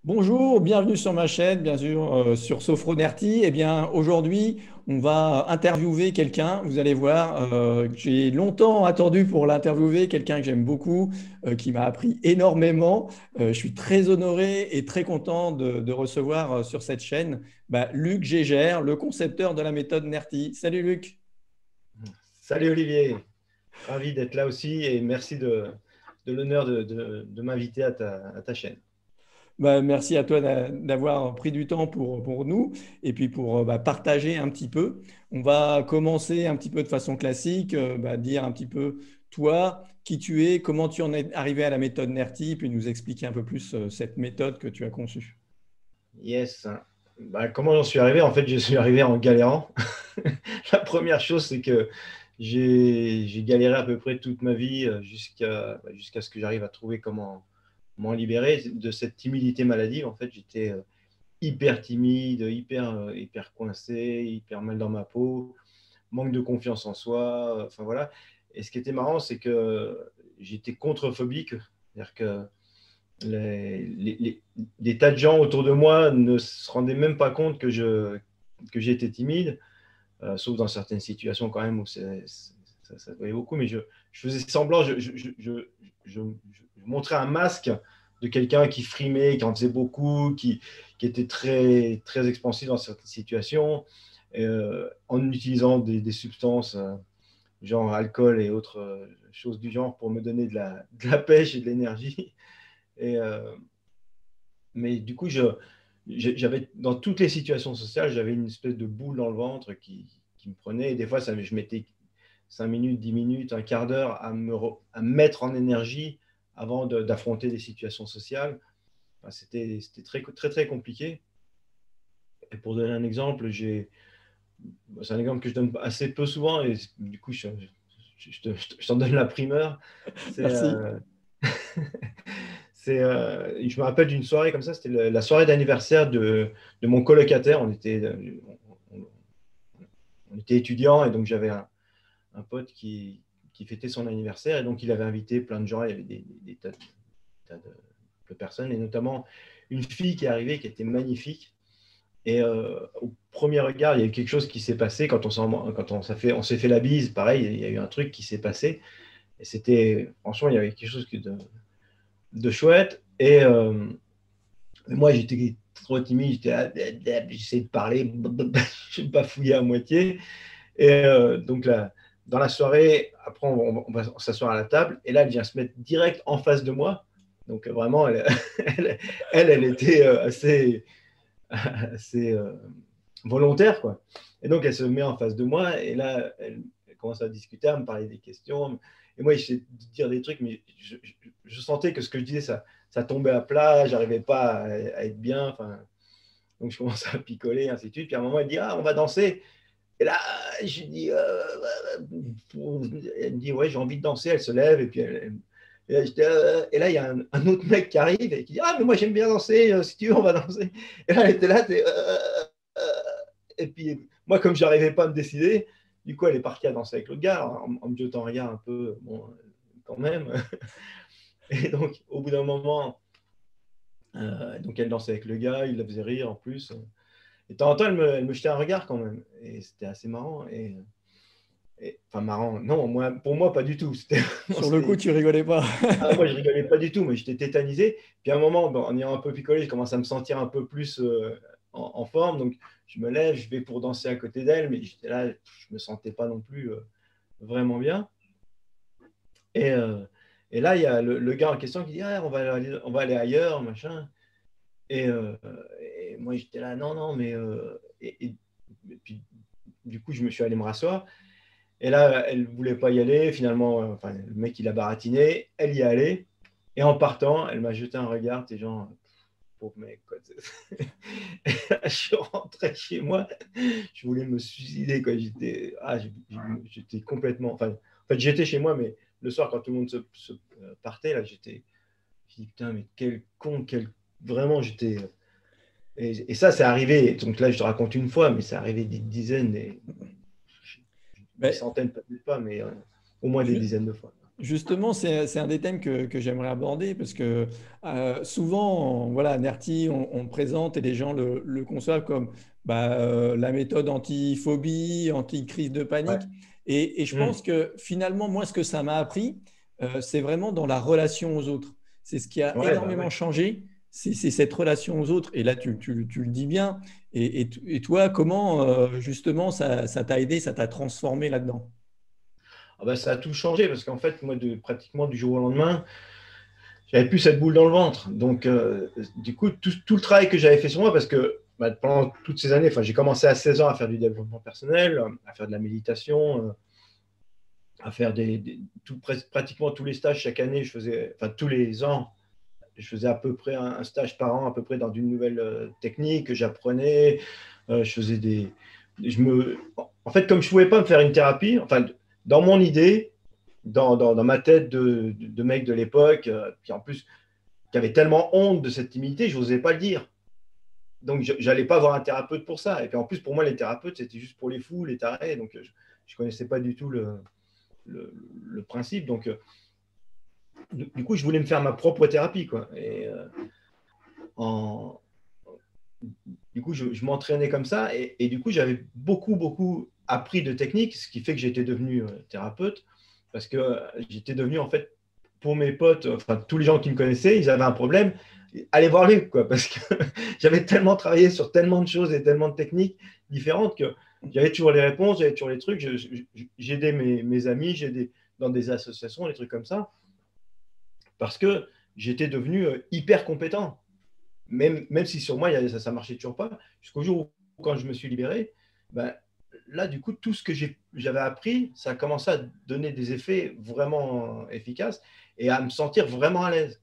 Bonjour, bienvenue sur ma chaîne, bien sûr, sur Sophronerty. Eh bien, aujourd'hui, on va interviewer quelqu'un. Vous allez voir, j'ai longtemps attendu pour l'interviewer, quelqu'un que j'aime beaucoup, qui m'a appris énormément. Je suis très honoré et très content de recevoir sur cette chaîne Luc Gégère, le concepteur de la méthode NERTY. Salut Luc. Salut Olivier, ravi d'être là aussi et merci de l'honneur de m'inviter à ta chaîne. Merci à toi d'avoir pris du temps pour nous et puis pour partager un petit peu. On va commencer un petit peu de façon classique, dire un petit peu toi, qui tu es, comment tu en es arrivé à la méthode NERTY, puis nous expliquer un peu plus cette méthode que tu as conçue. Yes. Comment j'en suis arrivé? En fait, je suis arrivé en galérant. La première chose, c'est que j'ai galéré à peu près toute ma vie jusqu'à ce que j'arrive à trouver comment m'en libérer de cette timidité maladive. En fait, j'étais hyper timide, hyper coincé, hyper mal dans ma peau, manque de confiance en soi. Enfin voilà. Et ce qui était marrant, c'est que j'étais contrephobique. C'est-à-dire que des tas de gens autour de moi ne se rendaient même pas compte que j'étais timide, sauf dans certaines situations quand même où ça se voyait beaucoup, mais je faisais semblant, je montrais un masque de quelqu'un qui frimait, qui en faisait beaucoup, qui était très, très expansif dans certaines situations, en utilisant des substances genre alcool et autres choses du genre pour me donner de la pêche et de l'énergie. Et, mais du coup, j'avais dans toutes les situations sociales, j'avais une espèce de boule dans le ventre qui me prenait. Et des fois, je mettais 5 minutes, 10 minutes, un quart d'heure à me mettre en énergie avant d'affronter des situations sociales. Enfin, c'était très, très, très compliqué. Et pour donner un exemple, c'est un exemple que je donne assez peu souvent, et du coup, je t'en donne la primeur. C'est Merci. je me rappelle d'une soirée comme ça, c'était la soirée d'anniversaire de mon colocataire. On était étudiants et donc j'avais un pote qui fêtait son anniversaire et donc il avait invité plein de gens. Il y avait des tas de personnes et notamment une fille qui est arrivée qui était magnifique. Et au premier regard, il y a eu quelque chose qui s'est passé quand on s'est fait la bise. Pareil, il y a eu un truc qui s'est passé. Et c'était, franchement, il y avait quelque chose de chouette. Et moi, j'étais trop timide, j'essayais de parler, je me bafouillais à moitié. Et donc là, dans la soirée, après, on va s'asseoir à la table. Et là, elle vient se mettre direct en face de moi. Donc vraiment, elle était assez volontaire, quoi. Et donc, elle se met en face de moi. Et là, elle commence à discuter, à me parler des questions. Et moi, j'essayais de dire des trucs, mais je sentais que ce que je disais, ça tombait à plat. J'arrivais pas à être bien. Enfin, donc, je commençais à picoler, ainsi de suite. Puis à un moment, elle dit, ah, on va danser. Et là, je dis, elle me dit, ouais, j'ai envie de danser. Elle se lève et puis et là, il y a un autre mec qui arrive et qui dit, ah, mais moi j'aime bien danser. Si tu veux, on va danser. Et là, elle était là. Et puis moi, comme je n'arrivais pas à me décider, du coup, elle est partie à danser avec l'autre gars en me jetant un regard un peu, bon, quand même. Et donc, au bout d'un moment, donc elle dansait avec le gars, il la faisait rire en plus. Et de temps en temps, elle me jetait un regard quand même. Et c'était assez marrant. Enfin, marrant. Non, pour moi, pas du tout. Sur le coup, tu rigolais pas. Moi, je rigolais pas du tout, mais j'étais tétanisé. Puis à un moment, bon, en ayant un peu picolé, je commence à me sentir un peu plus en forme. Donc, je me lève, je vais pour danser à côté d'elle, mais j'étais là, je me sentais pas non plus vraiment bien. Et, euh, et là, il y a le gars en question qui dit, ah, on va aller ailleurs, machin. Et, euh, et moi, j'étais là, non, non, mais. Et puis, du coup, je me suis allé me rasseoir. Et là, elle ne voulait pas y aller. Finalement, enfin, le mec, il a baratiné. Elle y est allée. Et en partant, elle m'a jeté un regard. T'es genre, pauvre mec, quoi. Et là, je suis rentré chez moi. Je voulais me suicider, quoi. J'étais complètement. Enfin, en fait, j'étais chez moi, mais le soir, quand tout le monde se partait, là, je dis, putain, mais quel con, Vraiment, j'étais. Et ça, c'est arrivé. Donc là, je te raconte une fois, mais c'est arrivé des dizaines, des Mais centaines, peut-être pas, mais au moins des tu, dizaines de fois. Justement, c'est un des thèmes que j'aimerais aborder parce que souvent, voilà, NERTI, on le présente et les gens le conçoivent comme la méthode anti-phobie, anti-crise de Ouais. panique. Et je Mm. pense que finalement, moi, ce que ça m'a appris, c'est vraiment dans la relation aux autres. C'est ce qui a Ouais, bah énormément ouais. changé, c'est cette relation aux autres. Et là, tu le dis bien. Et toi, comment justement ça t'a aidé, ça t'a transformé là-dedans? Ah bah, ça a tout changé parce qu'en fait, moi, pratiquement du jour au lendemain, j'avais plus cette boule dans le ventre. Donc, du coup, tout le travail que j'avais fait sur moi, parce que pendant toutes ces années, j'ai commencé à 16 ans à faire du développement personnel, à faire de la méditation, à faire pratiquement tous les stages chaque année. Tous les ans, je faisais à peu près un stage par an, à peu près dans une nouvelle technique que j'apprenais. Je faisais en fait, comme je ne pouvais pas me faire une thérapie, enfin, dans mon idée, dans ma tête de mec de l'époque, puis en plus, qui avait tellement honte de cette timidité, je n'osais pas le dire. Donc, je n'allais pas voir un thérapeute pour ça. Et puis en plus, pour moi, les thérapeutes, c'était juste pour les fous, les tarés. Donc, je ne connaissais pas du tout le principe. Donc, du coup, je voulais me faire ma propre thérapie, quoi. Et en, du coup, je m'entraînais comme ça. Et du coup, j'avais beaucoup, beaucoup appris de techniques, ce qui fait que j'étais devenu thérapeute. Parce que j'étais devenu, en fait, pour mes potes, enfin, tous les gens qui me connaissaient, ils avaient un problème. Allez voir lui, quoi. Parce que j'avais tellement travaillé sur tellement de choses et tellement de techniques différentes que j'avais toujours les réponses, j'avais toujours les trucs. J'aidais mes amis, j'aidais dans des associations, des trucs comme ça. Parce que j'étais devenu hyper compétent. Même si sur moi, ça marchait toujours pas, jusqu'au jour où, quand je me suis libéré, ben, là, du coup, tout ce que j'avais appris, ça a commencé à donner des effets vraiment efficaces et à me sentir vraiment à l'aise.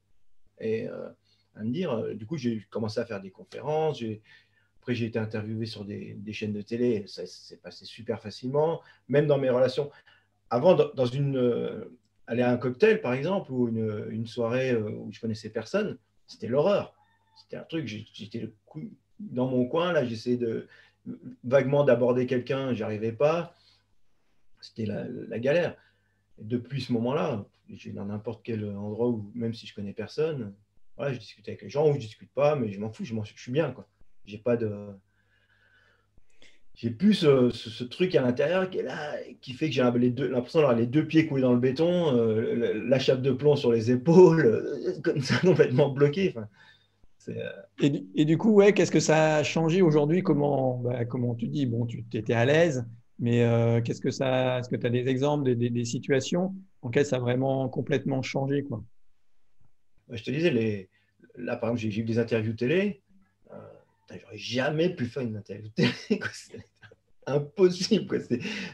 Et à me dire, du coup, j'ai commencé à faire des conférences, après j'ai été interviewé sur des chaînes de télé, ça s'est passé super facilement, même dans mes relations. Avant, dans aller à un cocktail, par exemple, ou une soirée où je connaissais personne, c'était l'horreur. C'était un truc, j'étais dans mon coin, là, j'essayais vaguement d'aborder quelqu'un, j'y arrivais pas. C'était la galère. Et depuis ce moment-là, j'ai dans n'importe quel endroit où, même si je connais personne, voilà, je discute avec les gens ou je discute pas, mais je m'en fous, je suis bien, quoi. J'ai pas de, j'ai plus ce truc à l'intérieur qui est là, qui fait que j'ai l'impression d'avoir les deux pieds coulés dans le béton, la chape de plomb sur les épaules, comme ça, complètement bloqué. Enfin, c'est, Et du coup, ouais, qu'est-ce que ça a changé aujourd'hui? Comment tu dis? Bon, tu étais à l'aise, mais est-ce que tu as des exemples, des situations en lesquelles ça a vraiment complètement changé, quoi? je te disais, là, par exemple, j'ai eu des interviews télé. Euh, J'aurais jamais pu faire une interview télé, quoi. C'est impossible, quoi.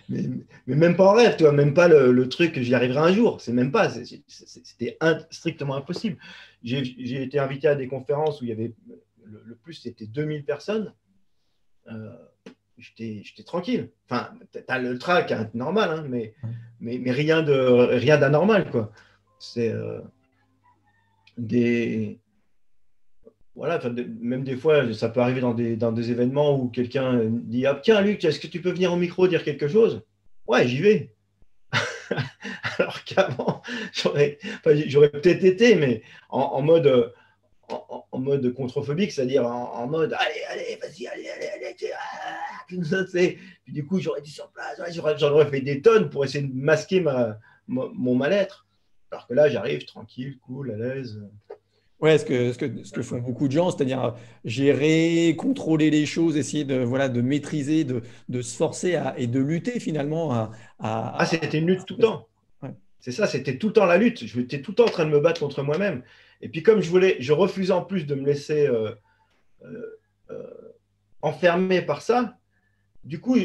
Mais même pas en rêve, tu vois, même pas le truc que j'y arriverai un jour. C'est même pas, c'était strictement impossible. J'ai été invité à des conférences où il y avait le plus, c'était 2000 personnes. Euh, J'étais tranquille. Enfin, tu as le trac hein, normal, hein, mais rien d'anormal, quoi. C'est des. Voilà, même des fois, ça peut arriver dans des événements où quelqu'un dit ah, tiens, Luc, est-ce que tu peux venir au micro dire quelque chose? Ouais, j'y vais. Alors qu'avant, j'aurais peut-être été, mais en mode, en mode contrephobique, c'est-à-dire en mode allez, allez, vas-y, allez, allez, allez, tout ça, puis du coup, j'aurais été sur place, ouais, j'en aurais fait des tonnes pour essayer de masquer mon mal-être. Alors que là, j'arrive tranquille, cool, à l'aise. Ouais, ce que font beaucoup de gens, c'est-à-dire gérer, contrôler les choses, essayer voilà, de maîtriser, de se forcer et de lutter finalement Ah, à- c'était une lutte tout le temps. Ouais. C'est ça, c'était tout le temps la lutte. J'étais tout le temps en train de me battre contre moi-même. Et puis comme je refusais en plus de me laisser euh, euh, enfermer par ça, du coup,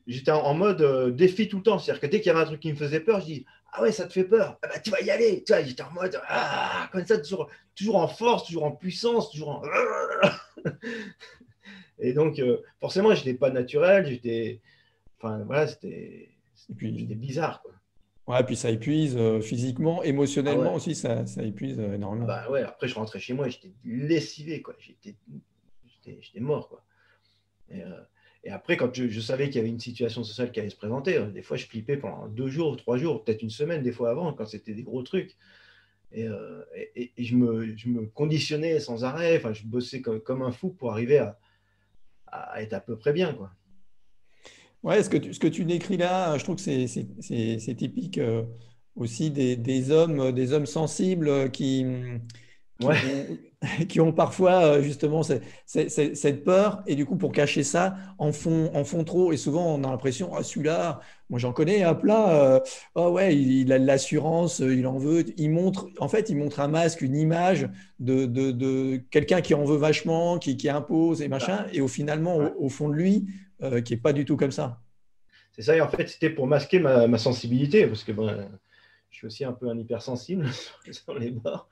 j'étais en mode défi tout le temps. C'est-à-dire que dès qu'il y avait un truc qui me faisait peur, je dis ah ouais, ça te fait peur. Ah bah, tu vas y aller. Tu vois, j'étais en mode comme ça, toujours en force, toujours en puissance, toujours en. Et donc, forcément, je n'étais pas naturel. Enfin, voilà, Et puis, c'était bizarre, quoi. ouais, puis ça épuise physiquement, Ah émotionnellement ouais. aussi, ça épuise Ah énormément. bah ouais, après, je rentrais chez moi et j'étais lessivé, quoi. J'étais mort, quoi. Et, Et après, quand je savais qu'il y avait une situation sociale qui allait se présenter, des fois, je flippais pendant 2 jours, 3 jours, peut-être une semaine, des fois avant, quand c'était des gros trucs. Et je me conditionnais sans arrêt. Enfin, je bossais comme un fou pour arriver à être à peu près bien, quoi. Ouais, ce que tu décris là, je trouve que c'est typique aussi des hommes sensibles qui Ouais, ont, qui ont parfois justement cette peur et du coup pour cacher ça en font trop et souvent on a l'impression ah celui-là moi j'en connais à plat oh ouais il a de l'assurance il en veut il montre un masque une image de quelqu'un qui en veut vachement qui impose et machin et finalement ouais. au fond de lui qui est pas du tout comme ça. C'est ça. Et en fait, c'était pour masquer ma sensibilité, parce que ben, je suis aussi un peu un hypersensible sur les bords.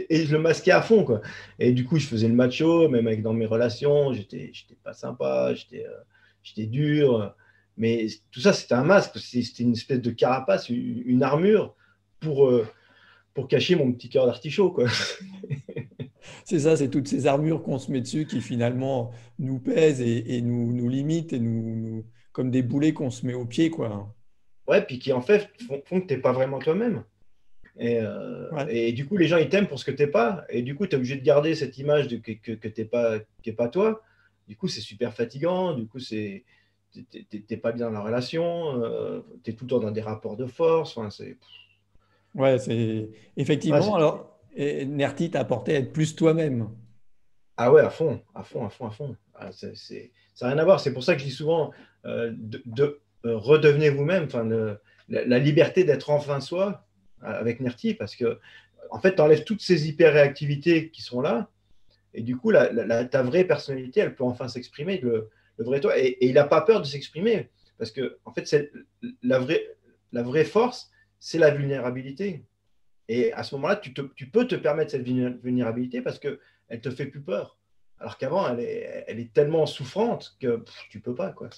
Et je le masquais à fond, quoi. Et du coup, je faisais le macho, même dans mes relations, j'étais pas sympa, j'étais dur. Mais tout ça, c'était un masque, c'était une espèce de carapace, une armure pour, euh, pour cacher mon petit cœur d'artichaut, quoi. C'est ça, c'est toutes ces armures qu'on se met dessus qui finalement nous pèsent et nous limitent et comme des boulets qu'on se met aux pieds, quoi. Ouais, puis qui en fait font que t'es pas vraiment toi-même. Ouais. Et du coup, les gens, ils t'aiment pour ce que t'es pas. Et du coup, tu es obligé de garder cette image que t'es pas, qui est pas toi. Du coup, c'est super fatigant. Du coup, t'es pas bien dans la relation. Tu es tout le temps dans des rapports de force. Enfin, Ouais, c'est ouais, effectivement. Alors, Nerti t'a apporté à être plus toi-même. ah ouais, à fond, à fond, à fond, à fond. Ah, ça n'a rien à voir. C'est pour ça que je dis souvent redevenez vous-même. Enfin, la liberté d'être enfin soi avec Nerti, parce que en fait, tu enlèves toutes ces hyper-réactivités qui sont là. Et du coup, ta vraie personnalité, elle peut enfin s'exprimer, le vrai toi. Et il n'a pas peur de s'exprimer. Parce que, en fait, la, vraie, la vraie force, c'est la vulnérabilité. Et à ce moment-là, tu peux te permettre cette vulnérabilité parce qu'elle ne te fait plus peur. Alors qu'avant, elle est tellement souffrante que tu ne peux pas, quoi.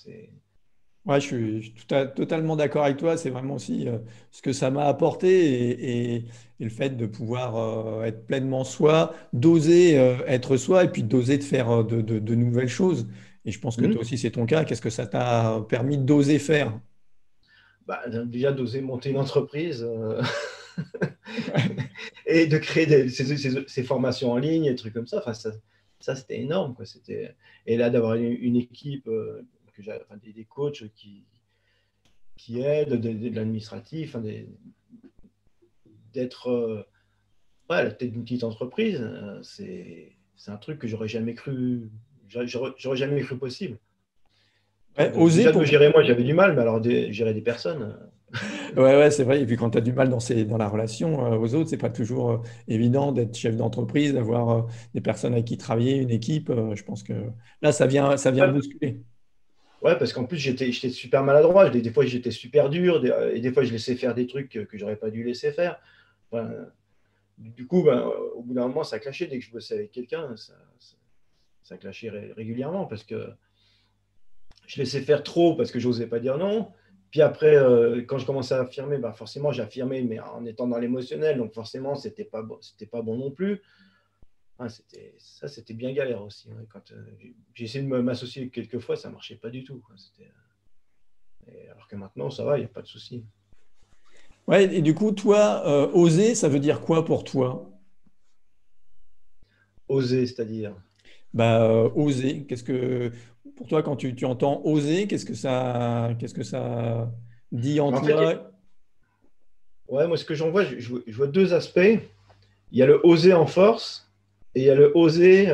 Ouais, je suis totalement d'accord avec toi. C'est vraiment aussi ce que ça m'a apporté et le fait de pouvoir être pleinement soi, d'oser être soi et puis d'oser de faire de nouvelles choses. Et je pense que toi Hmm. aussi, c'est ton cas. Qu'est-ce que ça t'a permis d'oser faire? Bah, déjà d'oser monter une entreprise et de créer ces formations en ligne et des trucs comme ça. Enfin, ça c'était énorme, quoi. Et là, d'avoir une équipe, enfin, des coachs qui aident, de l'administratif, enfin, d'être ouais, à la tête d'une petite entreprise, c'est un truc que j'aurais jamais cru possible. Tu vois, Ouais, oser déjà de pour. me gérer moi, j'avais du mal, mais alors gérer des personnes. Ouais, ouais, c'est vrai. Et puis quand tu as du mal dans la relation aux autres, c'est pas toujours évident d'être chef d'entreprise, d'avoir des personnes avec qui travailler, une équipe. Je pense que là, ça vient Ouais, bousculer. ouais, parce qu'en plus, j'étais super maladroit. Des fois, j'étais super dur, et des fois, je laissais faire des trucs que j'aurais pas dû laisser faire. Enfin, du coup, ben, au bout d'un moment, ça clashait. Dès que je bossais avec quelqu'un, ça clashait régulièrement parce que je laissais faire trop parce que j'osais pas dire non. Puis après, quand je commençais à affirmer, ben forcément, j'affirmais, mais en étant dans l'émotionnel, donc forcément, c'était pas bon non plus. Ah, c'était bien galère aussi. Ouais. Quand j'ai essayé de m'associer quelques fois, ça marchait pas du tout, quoi. Alors que maintenant, ça va, il n'y a pas de souci. Ouais, et du coup, toi, oser, ça veut dire quoi pour toi? Oser, c'est-à-dire. Bah, oser. Pour toi, quand tu entends oser, qu'est-ce que ça dit en En fait, toi? ouais, moi, ce que j'en vois, je vois deux aspects. Il y a le oser en force et il y a le oser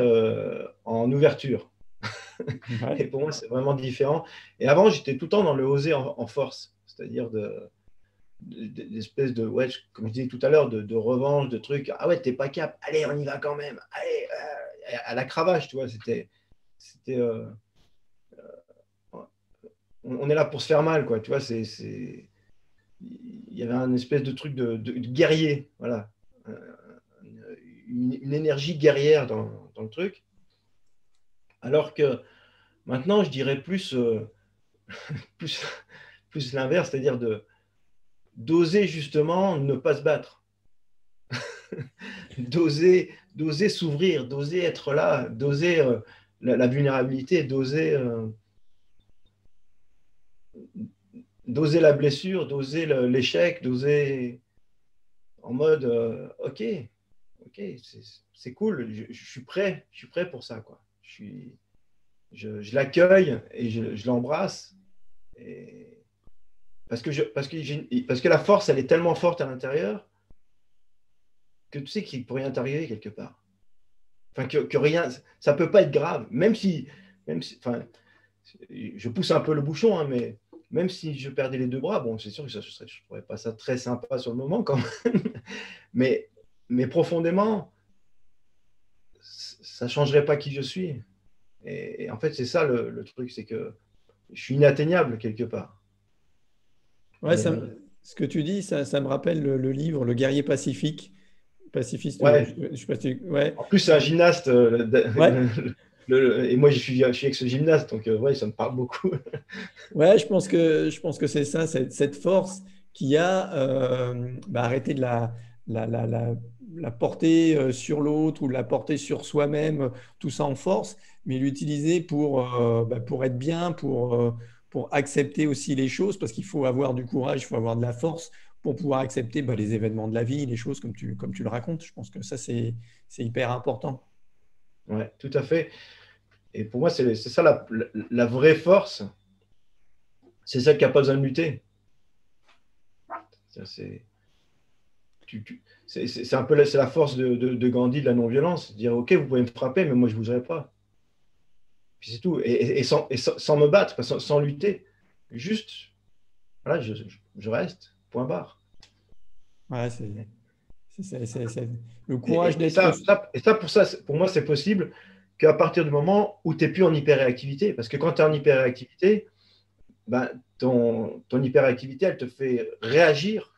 en ouverture. Ouais. Et pour moi, c'est vraiment différent. Et avant, j'étais tout le temps dans le oser en force, c'est-à-dire d'espèce de, ouais, comme je disais tout à l'heure, de revanche, de trucs. Ah ouais, t'es pas cap, allez, on y va quand même. Allez, à la cravache, tu vois. C'était on est là pour se faire mal, quoi. Tu vois, il y avait un espèce de truc de guerrier, voilà. Une énergie guerrière dans le truc. Alors que maintenant, je dirais plus, plus l'inverse, c'est-à-dire d'oser justement ne pas se battre, d'oser s'ouvrir, d'oser être là, d'oser la vulnérabilité, d'oser la blessure, d'oser l'échec, d'oser en mode ok, c'est cool, je suis prêt pour ça, quoi. Je l'accueille et je l'embrasse. Parce que la force, elle est tellement forte à l'intérieur que tu sais qu'il ne peut rien t'arriver quelque part. Enfin, que rien, ça ne peut pas être grave. Enfin, je pousse un peu le bouchon, hein, mais même si je perdais les 2 bras, bon, c'est sûr que je ne trouverais pas ça très sympa sur le moment quand même. mais profondément, ça ne changerait pas qui je suis. Et en fait, c'est ça le truc, c'est que je suis inatteignable quelque part. Ouais, ce que tu dis, ça me rappelle le livre Le guerrier pacifique, pacifiste. Ouais. Je sais pas ouais. En plus, c'est un gymnaste. Ouais. Et moi, je suis ex-gymnaste, donc ouais, ça me parle beaucoup. Ouais, je pense que c'est ça, cette force qui a arrêté de la porter sur l'autre ou de la porter sur soi-même, tout ça en force, mais l'utiliser pour être bien, pour accepter aussi les choses, parce qu'il faut avoir du courage, il faut avoir de la force pour pouvoir accepter les événements de la vie, les choses comme tu le racontes. Je pense que ça, c'est hyper important. Ouais, tout à fait. Et pour moi, c'est ça la vraie force. C'est celle qui n'a pas besoin de lutter. C'est c'est un peu c'est la force de Gandhi de la non-violence. Dire, OK, vous pouvez me frapper, mais moi, je ne bougerai pas. Puis c'est tout. Et sans me battre, sans lutter. Juste, voilà, je reste. Point barre. Ouais, c'est le courage Et d'être. pour moi, c'est possible qu'à partir du moment où tu n'es plus en hyperréactivité. Parce que quand tu es en hyperréactivité, ben, ton hyperactivité, elle te fait réagir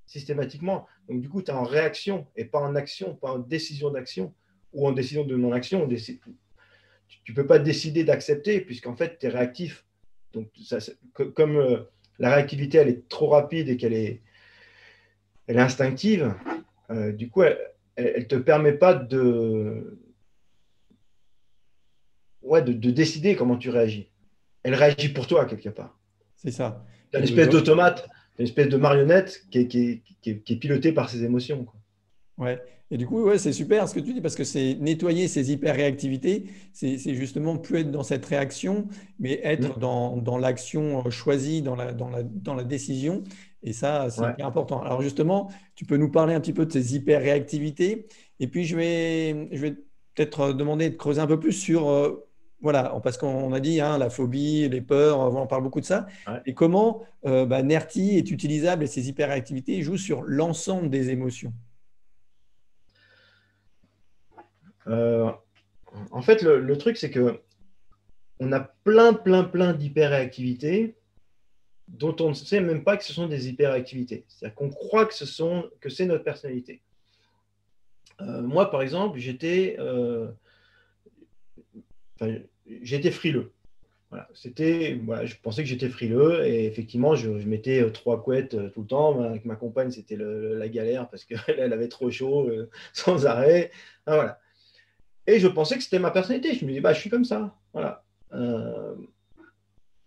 systématiquement. Donc, du coup, tu es en réaction et pas en action, pas en décision d'action ou en décision de non-action. Tu ne peux pas décider d'accepter puisqu'en fait, tu es réactif. Donc, comme la réactivité, elle est trop rapide et elle est instinctive, du coup, elle ne te permet pas de décider comment tu réagis. Elle réagit pour toi, quelque part. C'est ça. Tu as Et une espèce d'automate, une espèce de marionnette qui est pilotée par ses émotions, quoi. ouais. Et du coup, ouais, c'est super ce que tu dis parce que c'est nettoyer ces hyper-réactivités, c'est justement plus être dans cette réaction, mais Mmh. être dans l'action choisie, dans la décision. Et ça, c'est Ouais. hyper important. Alors justement, tu peux nous parler un petit peu de ces hyper-réactivités. Et puis, je vais peut-être demander de creuser un peu plus sur, voilà, parce qu'on a dit, hein, la phobie, les peurs, on parle beaucoup de ça. Ouais. Et comment NERTI est utilisable et ces hyper-réactivités jouent sur l'ensemble des émotions. Euh, En fait, le truc, c'est que on a plein d'hyperréactivités dont on ne sait même pas que ce sont des hyperactivités. C'est-à-dire qu'on croit que c'est notre personnalité. Moi, par exemple, enfin, j'étais frileux. Voilà, je pensais que j'étais frileux et effectivement, je mettais 3 couettes tout le temps. Avec ma compagne, c'était la galère parce qu'elle avait trop chaud sans arrêt. Ah, voilà. Et je pensais que c'était ma personnalité. Je me disais, je suis comme ça. Voilà.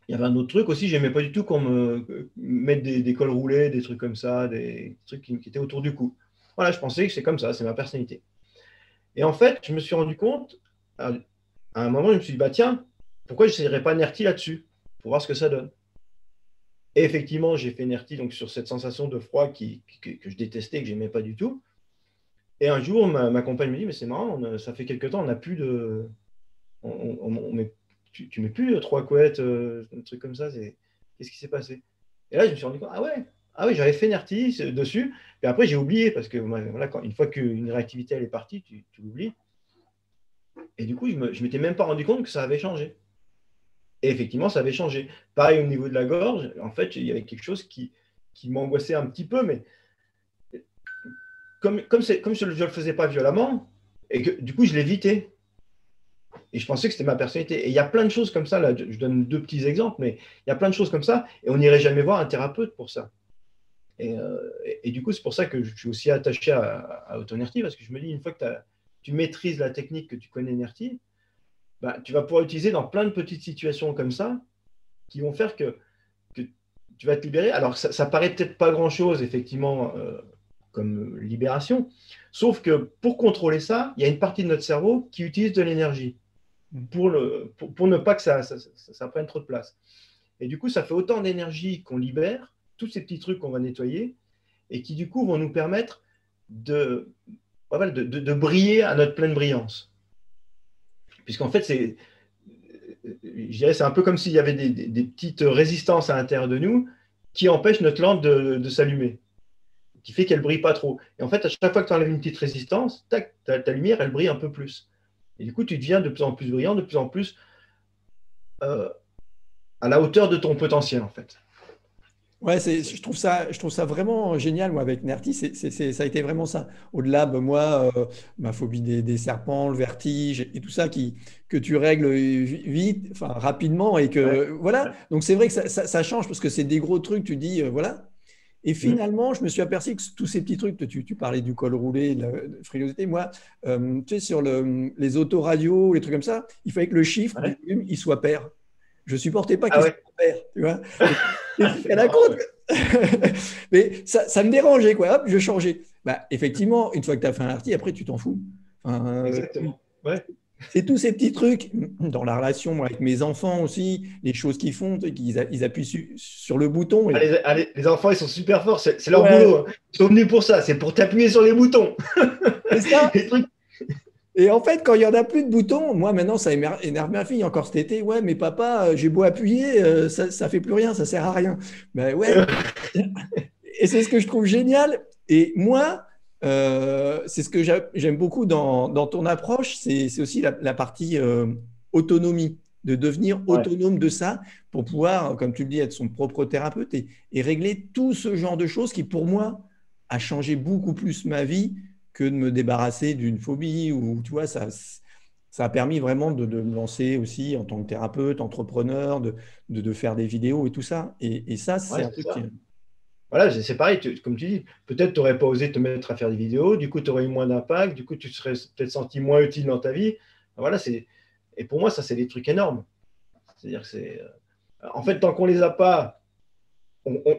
Il y avait un autre truc aussi, j'aimais pas du tout qu'on me mette des cols roulés, des trucs comme ça, des trucs qui étaient autour du cou. Voilà, je pensais que c'est comme ça, c'est ma personnalité. Et en fait, je me suis rendu compte, à un moment, je me suis dit, tiens, pourquoi je n'essayerais pas NERTI là-dessus, pour voir ce que ça donne. Et effectivement, j'ai fait NERTI donc, sur cette sensation de froid que je détestais, que je n'aimais pas du tout. Et un jour, ma compagne me dit, mais c'est marrant, ça fait quelque temps, on n'a plus de... tu mets plus 3 couettes, un truc comme ça, qu'est-ce qui s'est passé? Et là, je me suis rendu compte, ah ouais, j'avais fait NERTI dessus, et après j'ai oublié, parce que voilà, une fois qu'une réactivité elle est partie, tu l'oublies. Et du coup, je ne m'étais même pas rendu compte que ça avait changé. Et effectivement, ça avait changé. Pareil au niveau de la gorge, en fait, il y avait quelque chose qui m'angoissait un petit peu, mais comme je ne le faisais pas violemment, et que du coup, je l'évitais. Et je pensais que c'était ma personnalité. Et il y a plein de choses comme ça, là, je donne 2 petits exemples, mais il y a plein de choses comme ça, et on n'irait jamais voir un thérapeute pour ça. Et du coup, c'est pour ça que je suis aussi attaché à AutoNERTI, parce que je me dis, une fois que tu maîtrises la technique, que tu connais NERTI, bah, tu vas pouvoir l'utiliser dans plein de petites situations comme ça qui vont faire que tu vas te libérer. Alors, ça paraît peut-être pas grand-chose, effectivement, comme libération, sauf que pour contrôler ça, il y a une partie de notre cerveau qui utilise de l'énergie pour ne pas que ça prenne trop de place. Et du coup, ça fait autant d'énergie qu'on libère, tous ces petits trucs qu'on va nettoyer, et qui, du coup, vont nous permettre de briller à notre pleine brillance. Puisqu'en fait, je dirais, c'est un peu comme s'il y avait des petites résistances à l'intérieur de nous qui empêchent notre lampe de s'allumer, qui fait qu'elle ne brille pas trop. Et en fait, à chaque fois que tu enlèves une petite résistance, tac, ta lumière, elle brille un peu plus. Et du coup, tu deviens de plus en plus brillant, de plus en plus à la hauteur de ton potentiel, en fait. Ouais, je trouve ça vraiment génial, moi, avec Nerti. Ça a été vraiment ça. Au-delà, ben, moi, ma phobie des serpents, le vertige et tout ça que tu règles vite, enfin, rapidement. Et Ouais, que, voilà. ouais. Donc, c'est vrai que ça change parce que c'est des gros trucs, tu dis, voilà. Et Mmh. finalement, je me suis aperçu que tous ces petits trucs, tu parlais du col roulé, de la frilosité. Moi, tu sais, sur les autoradios, les trucs comme ça, il fallait que le chiffre du Ouais. volume, il soit pair. Je supportais pas Ah qu'il soit ouais. pair, tu vois. Et tu te rends C'est marrant, compte ouais. mais ça me dérangeait, quoi. Hop, je changeais. Bah, effectivement, une fois que tu as fait un article, après, tu t'en fous. Enfin, Exactement. Ouais. c'est tous ces petits trucs dans la relation moi, avec mes enfants aussi, les choses qu'ils font, tu sais, ils appuient sur le bouton. Et, Les enfants, ils sont super forts, c'est leur ouais, boulot, hein. Ils sont venus pour ça, c'est pour t'appuyer sur les boutons. c'est ça. Les trucs. Et en fait, quand il n'y en a plus de boutons, moi maintenant, ça énerve ma fille encore cet été. Ouais, mais papa, j'ai beau appuyer, ça fait plus rien, ça sert à rien. Ben ouais. Et c'est ce que je trouve génial. Et moi, c'est ce que j'aime beaucoup dans ton approche, c'est aussi la partie autonomie, de devenir Ouais, autonome de ça pour pouvoir, comme tu le dis, être son propre thérapeute et régler tout ce genre de choses qui, pour moi, a changé beaucoup plus ma vie que de me débarrasser d'une phobie ou, tu vois, ça a permis vraiment de me lancer aussi en tant que thérapeute, entrepreneur, de faire des vidéos et tout ça. Et ça, c'est ouais, un c'est truc qui... ça. Voilà, c'est pareil, comme tu dis, peut-être tu n'aurais pas osé te mettre à faire des vidéos, du coup tu aurais eu moins d'impact, du coup tu te serais peut-être senti moins utile dans ta vie. Voilà, et pour moi, ça, c'est des trucs énormes. C'est-à-dire que en fait, tant qu'on ne les a pas,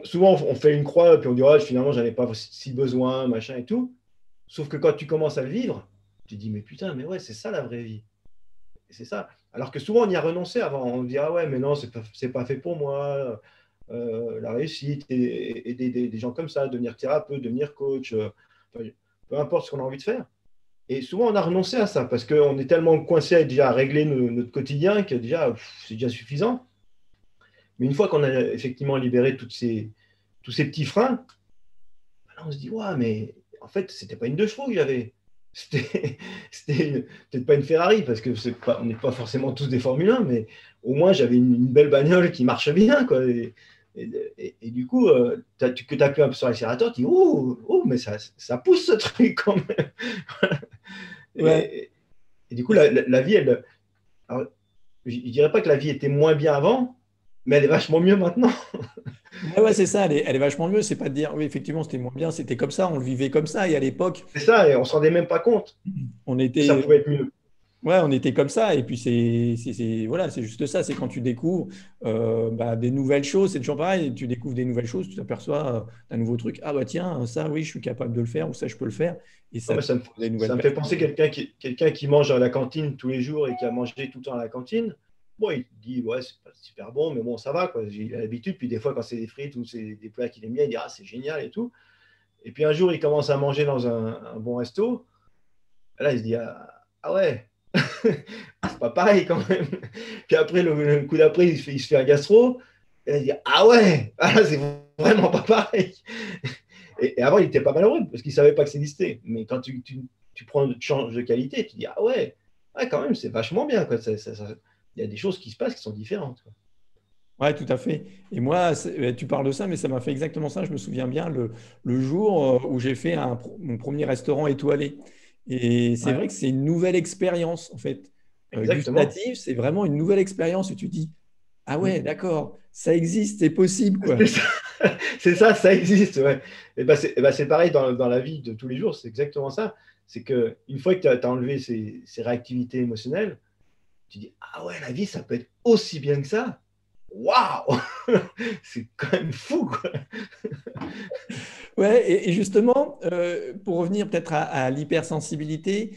souvent on fait une croix, puis on dit, oh, finalement, j'en ai pas si besoin, machin et tout. Sauf que quand tu commences à le vivre, tu te dis, mais putain, mais ouais, c'est ça la vraie vie. C'est ça. Alors que souvent, on y a renoncé avant. On dit, ah ouais, mais non, c'est pas fait pour moi. La réussite, et des gens comme ça, devenir thérapeute, devenir coach, enfin, peu importe ce qu'on a envie de faire. Et souvent, on a renoncé à ça parce qu'on est tellement coincé à déjà régler notre quotidien que déjà, c'est déjà suffisant. Mais une fois qu'on a effectivement libéré tous ces petits freins, là, on se dit, ouais, mais en fait, c'était pas une 2 chevaux que j'avais. C'était peut-être pas une Ferrari, parce que on n'est pas forcément tous des Formule 1, mais au moins j'avais une belle bagnole qui marche bien, quoi. Et du coup, que tu appuies un peu sur l'accélérateur, tu dis, oh, mais ça pousse ce truc quand même. Ouais. Et, et du coup, la vie, alors, je ne dirais pas que la vie était moins bien avant, mais elle est vachement mieux maintenant. Ouais, ouais, c'est ça, elle est vachement mieux. C'est pas de dire, oui, effectivement, c'était moins bien, c'était comme ça, on le vivait comme ça. Et à l'époque, C'est ça, et on ne se rendait même pas compte on que ça était, pouvait être mieux. ouais, on était comme ça. Et puis, voilà, c'est juste ça. C'est quand tu découvres bah, des nouvelles choses, c'est toujours pareil. Tu découvres des nouvelles choses, tu t'aperçois d'un nouveau truc. Ah, bah tiens, ça, oui, je suis capable de le faire, ou ça, je peux le faire. Et Non, ça mais te donne des nouvelles ça me fait penser perspectives. quelqu'un qui mange à la cantine tous les jours et qui a mangé tout le temps à la cantine. Bon, il dit, ouais, c'est pas super bon, mais bon, ça va, quoi. J'ai l'habitude. Puis des fois, quand c'est des frites ou c'est des plats qu'il aime bien, il dit, ah, c'est génial et tout. Et puis un jour, il commence à manger dans un bon resto. Et là, il se dit, ah ouais, c'est pas pareil quand même. Puis après, le coup d'après, il se fait un gastro. Et là, il dit, ah ouais, ah, là, c'est vraiment pas pareil. Et avant, il était pas malheureux parce qu'il savait pas que ça existait. Mais quand tu changes de qualité, tu dis, ah ouais, quand même, c'est vachement bien, quoi. Il y a des choses qui se passent qui sont différentes, quoi. Ouais, tout à fait. Et moi, tu parles de ça, mais ça m'a fait exactement ça. Je me souviens bien le jour où j'ai fait mon premier restaurant étoilé. Et c'est Ouais, vrai que c'est une nouvelle expérience, en fait. exactement. Gustative, c'est vraiment une nouvelle expérience où tu dis, ah ouais, Mm. d'accord, ça existe, c'est possible, quoi. C'est ça, ça existe, ouais. Et ben c'est pareil dans la vie de tous les jours, c'est exactement ça. C'est qu'une fois que tu as enlevé ces réactivités émotionnelles, tu dis, ah ouais, la vie, ça peut être aussi bien que ça. Waouh! C'est quand même fou, quoi. Ouais, et justement, pour revenir peut-être à l'hypersensibilité,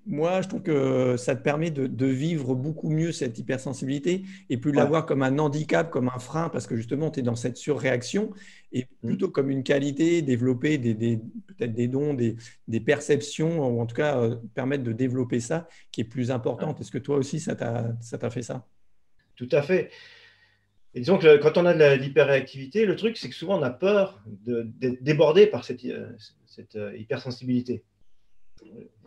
moi, je trouve que ça te permet de vivre beaucoup mieux cette hypersensibilité et plus de la Ouais. voir comme un handicap, comme un frein, parce que justement, tu es dans cette surréaction et plutôt comme une qualité, développer peut-être des dons, des perceptions, ou en tout cas, permettre de développer ça qui est plus Ouais. importante. Est-ce que toi aussi, ça t'a fait ça? Tout à fait. Et disons que quand on a de l'hyperréactivité, le truc, c'est que souvent on a peur d'être débordé par cette hypersensibilité.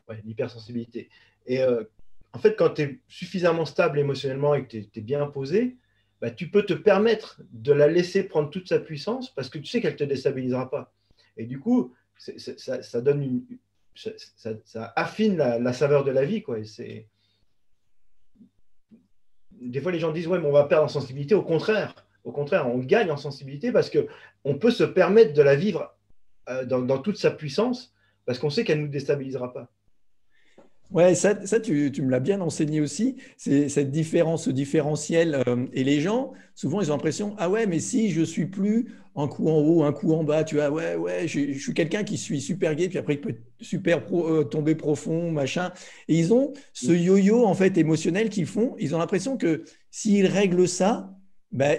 Ouais, l'hypersensibilité. Et en fait, quand tu es suffisamment stable émotionnellement et que tu es bien posé, bah, tu peux te permettre de la laisser prendre toute sa puissance parce que tu sais qu'elle ne te déstabilisera pas. Et du coup, ça donne ça affine la saveur de la vie, quoi. Des fois, les gens disent, ouais, mais on va perdre en sensibilité. Au contraire, on gagne en sensibilité parce qu'on peut se permettre de la vivre dans toute sa puissance parce qu'on sait qu'elle ne nous déstabilisera pas. Ouais, ça tu me l'as bien enseigné aussi, c'est cette différence, ce différentiel. Et les gens, souvent, ils ont l'impression, ah ouais, mais si je suis plus un coup en haut, un coup en bas, tu vois, ouais, ouais, je suis quelqu'un qui suis super gay, puis après, il peut tomber profond, machin. Et ils ont ce yo-yo, en fait, émotionnel qu'ils font. Ils ont l'impression que s'ils règlent ça, ben,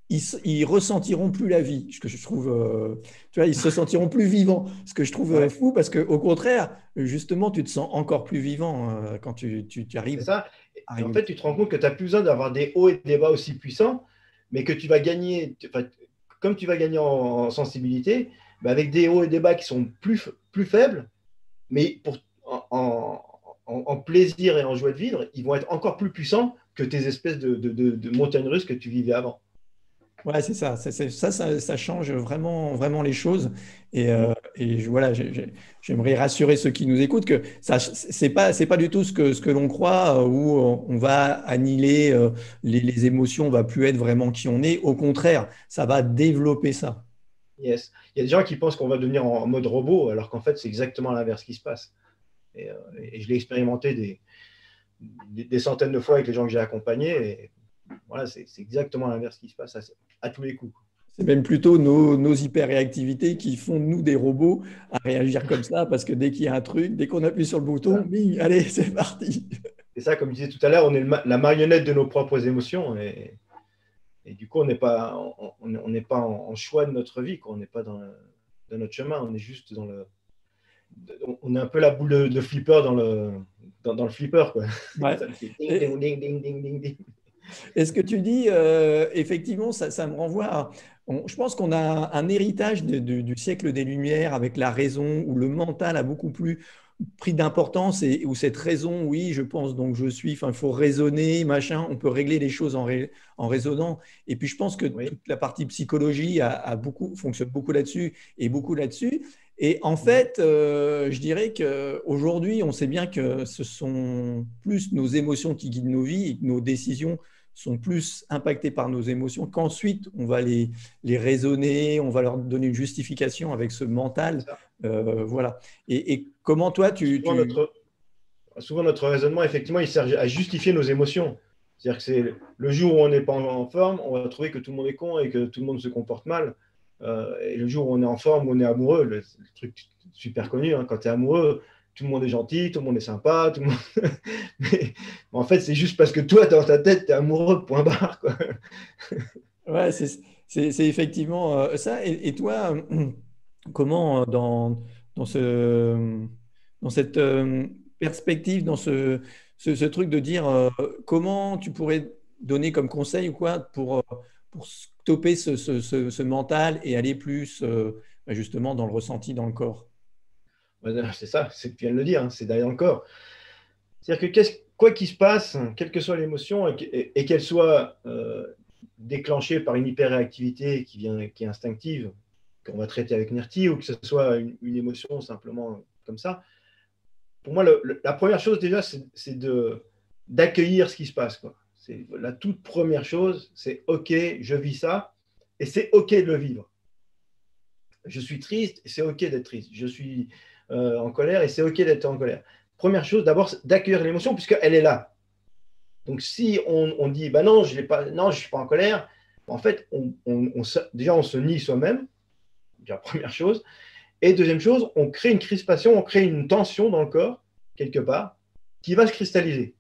ils ressentiront plus la vie. Ce que je trouve, tu vois, ils se sentiront plus vivants. Ce que je trouve Ouais, fou, parce que au contraire, justement, tu te sens encore plus vivant quand tu c'est arrives ça. à Et en régler. fait, tu te rends compte que tu n'as plus besoin d'avoir des hauts et des bas aussi puissants, mais que tu vas gagner, enfin, comme tu vas gagner en sensibilité, bah, avec des hauts et des bas qui sont plus faibles, mais en plaisir et en joie de vivre, ils vont être encore plus puissants que tes espèces de montagnes russes que tu vivais avant. Ouais, c'est ça. Ça change vraiment, vraiment les choses. Voilà, j'aimerais rassurer ceux qui nous écoutent que ça, c'est pas du tout ce que l'on croit, où on va annihiler les émotions, on va plus être vraiment qui on est. Au contraire, ça va développer ça. Yes. Il y a des gens qui pensent qu'on va devenir en mode robot, alors qu'en fait, c'est exactement l'inverse qui se passe. Et je l'ai expérimenté des centaines de fois avec les gens que j'ai accompagnés. Et voilà, c'est exactement l'inverse qui se passe à tous les coups. C'est même plutôt nos hyperréactivités qui font de nous des robots à réagir comme ça, parce que dès qu'il y a un truc, dès qu'on appuie sur le bouton, bing, allez, c'est parti. C'est ça, comme je disais tout à l'heure, on est la marionnette de nos propres émotions. Et du coup, on n'est pas en choix de notre vie, quoi. On n'est pas dans notre chemin. On est juste on est un peu la boule de flipper dans le flipper, quoi. Ouais. Ça fait ding, Et, ding, ding, ding, ding, ding, ding. et ce que tu dis, effectivement, ça me renvoie à. Je pense qu'on a un héritage du siècle des Lumières avec la raison, où le mental a beaucoup plus pris d'importance et où cette raison, oui, je pense, donc je suis, enfin, il faut raisonner, machin, on peut régler les choses en raisonnant. Et puis je pense que Oui. toute la partie psychologie fonctionne beaucoup là-dessus et beaucoup là-dessus. Et en fait, je dirais qu'aujourd'hui, on sait bien que ce sont plus nos émotions qui guident nos vies et que nos décisions sont plus impactées par nos émotions, qu'ensuite on va les raisonner, on va leur donner une justification avec ce C'est mental. ça. Voilà. Et comment toi, Souvent, souvent, notre raisonnement, effectivement, il sert à justifier nos émotions. C'est-à-dire que c'est le jour où on n'est pas en forme, on va trouver que tout le monde est con et que tout le monde se comporte mal. Et le jour où on est en forme, où on est amoureux, le truc super connu, hein, quand tu es amoureux, tout le monde est gentil, tout le monde est sympa, tout le monde... mais en fait, c'est juste parce que toi, dans ta tête, tu es amoureux, point barre, quoi. ouais, c'est effectivement ça. Et toi, comment dans cette perspective, dans ce truc de dire comment tu pourrais donner comme conseil ou quoi pour stopper ce mental et aller plus justement dans le ressenti, dans le corps? C'est ça, c'est que tu viens de le dire, hein, c'est d'aller encore. C'est-à-dire que quoi qu'il se passe, quelle que soit l'émotion, et qu'elle soit déclenchée par une hyperréactivité qui est instinctive, qu'on va traiter avec NERTI, ou que ce soit une émotion simplement comme ça, pour moi, la première chose déjà, c'est d'accueillir ce qui se passe, quoi. C'est la toute première chose, c'est OK, je vis ça, et c'est OK de le vivre. Je suis triste, et c'est OK d'être triste. Je suis en colère, et c'est OK d'être en colère. Première chose, d'abord, d'accueillir l'émotion, puisqu'elle est là. Donc, si on dit, bah non, je ne suis pas en colère, en fait, déjà, on se nie soi-même, déjà, première chose. Et deuxième chose, on crée une crispation, on crée une tension dans le corps, quelque part, qui va se cristalliser.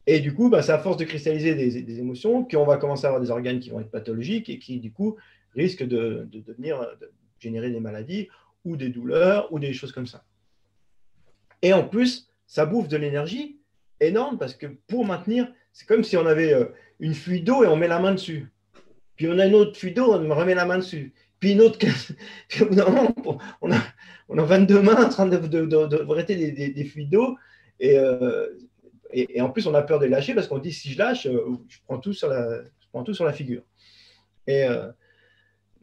Et du coup, bah, c'est à force de cristalliser des émotions qu'on va commencer à avoir des organes qui vont être pathologiques et qui, du coup, risquent de générer des maladies ou des douleurs ou des choses comme ça. Et en plus, ça bouffe de l'énergie énorme parce que pour maintenir, c'est comme si on avait une fuite d'eau et on met la main dessus. Puis on a une autre fuite d'eau, on remet la main dessus. Puis une autre, puis on a 22 mains en train de arrêter des fuites d'eau. Et en plus, on a peur de lâcher parce qu'on dit si je lâche, je prends tout sur la figure. Et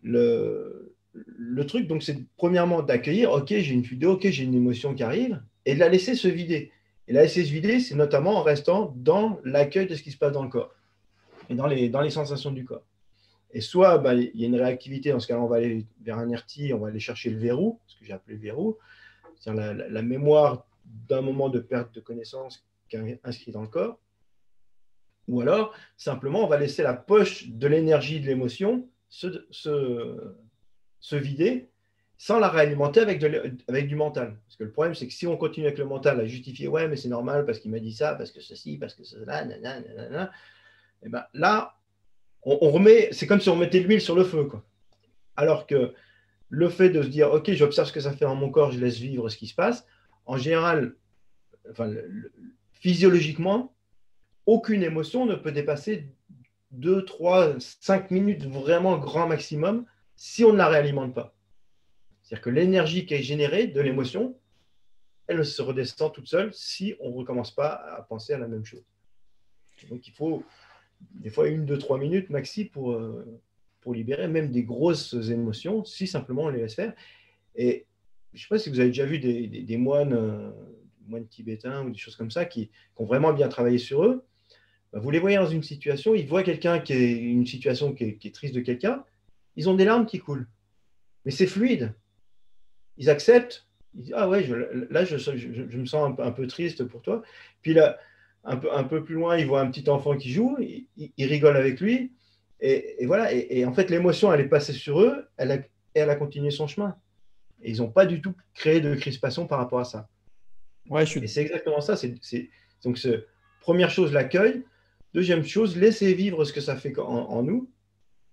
le truc, donc, c'est premièrement d'accueillir, ok, j'ai une fuite d'eau, ok, j'ai une émotion qui arrive, et de la laisser se vider. Et la laisser se vider, c'est notamment en restant dans l'accueil de ce qui se passe dans le corps et dans les sensations du corps. Et soit, bah, il y a une réactivité, dans ce cas-là, on va aller vers un RT, on va aller chercher le verrou, ce que j'ai appelé le verrou, c'est-à-dire la mémoire d'un moment de perte de connaissance qui est inscrit dans le corps. Ou alors, simplement, on va laisser la poche de l'énergie, de l'émotion se vider sans la réalimenter avec du mental. Parce que le problème, c'est que si on continue avec le mental à justifier, ouais, mais c'est normal parce qu'il m'a dit ça, parce que ceci, parce que cela, nanana, et ben là, on remet, c'est comme si on mettait de l'huile sur le feu, quoi. Alors que le fait de se dire, ok, j'observe ce que ça fait dans mon corps, je laisse vivre ce qui se passe, en général, enfin, physiologiquement, aucune émotion ne peut dépasser 2, 3, 5 minutes, vraiment grand maximum, si on ne la réalimente pas. C'est-à-dire que l'énergie qui est générée de l'émotion, elle se redescend toute seule si on ne recommence pas à penser à la même chose. Donc il faut des fois 1, 2, 3 minutes maxi pour libérer même des grosses émotions, si simplement on les laisse faire. Et je ne sais pas si vous avez déjà vu des moines tibétains ou des choses comme ça qui ont vraiment bien travaillé sur eux. Vous les voyez dans une situation, ils voient quelqu'un qui est une situation qui est triste de quelqu'un, ils ont des larmes qui coulent. Mais c'est fluide. Ils acceptent. Ils disent, ah ouais, là, je me sens un peu triste pour toi. Puis là, un peu plus loin, ils voient un petit enfant qui joue, ils rigolent avec lui. Et voilà. Et en fait, l'émotion, elle est passée sur eux, elle a continué son chemin. Et ils n'ont pas du tout créé de crispation par rapport à ça. Ouais, Et c'est exactement ça. Donc, première chose, l'accueil. Deuxième chose, laisser vivre ce que ça fait en nous.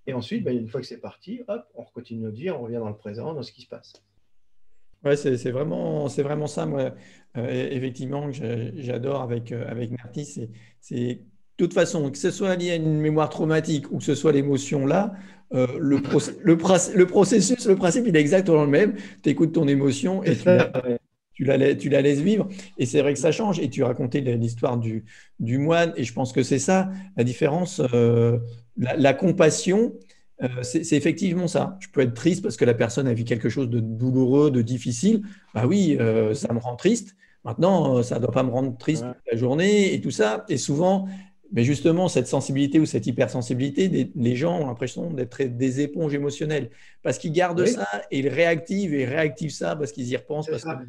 Et ensuite, une fois que c'est parti, hop, on continue notre vie, on revient dans le présent, dans ce qui se passe. Ouais, c'est vraiment ça, moi, effectivement, que j'adore avec Narty. De toute façon, que ce soit lié à une mémoire traumatique ou que ce soit l'émotion là, le processus, le principe, il est exactement le même. Tu écoutes ton émotion C'est et ça, ouais. tu la laisses vivre. Et c'est vrai que ça change. Et tu racontais l'histoire du moine. Et je pense que c'est ça, la différence. La compassion, c'est effectivement ça. Je peux être triste parce que la personne a vu quelque chose de douloureux, de difficile. Bah oui, ça me rend triste. Maintenant, ça ne doit pas me rendre triste Ouais. toute la journée et tout ça. Et souvent, mais justement, cette sensibilité ou cette hypersensibilité, les gens ont l'impression d'être des éponges émotionnelles parce qu'ils gardent Oui, ça et ils réactivent ça parce qu'ils y repensent, c'est parce que ça.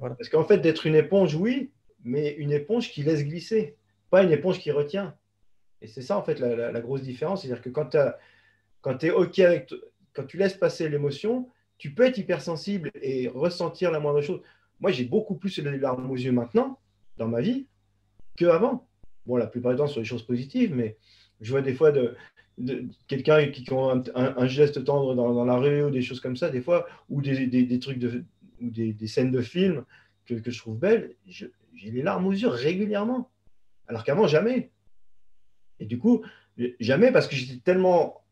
voilà. Parce qu'en fait, d'être une éponge, oui, mais une éponge qui laisse glisser, pas une éponge qui retient. Et c'est ça, en fait, la grosse différence. C'est-à-dire que quand tu es OK quand tu laisses passer l'émotion, tu peux être hypersensible et ressentir la moindre chose. Moi, j'ai beaucoup plus les larmes aux yeux maintenant, dans ma vie, qu'avant. Bon, la plupart du temps, sur des choses positives, mais je vois des fois quelqu'un qui a un geste tendre dans la rue ou des choses comme ça, des fois, ou des trucs ou des scènes de films que je trouve belles, j'ai les larmes aux yeux régulièrement. Alors qu'avant, jamais. Et du coup, jamais parce que j'étais tellement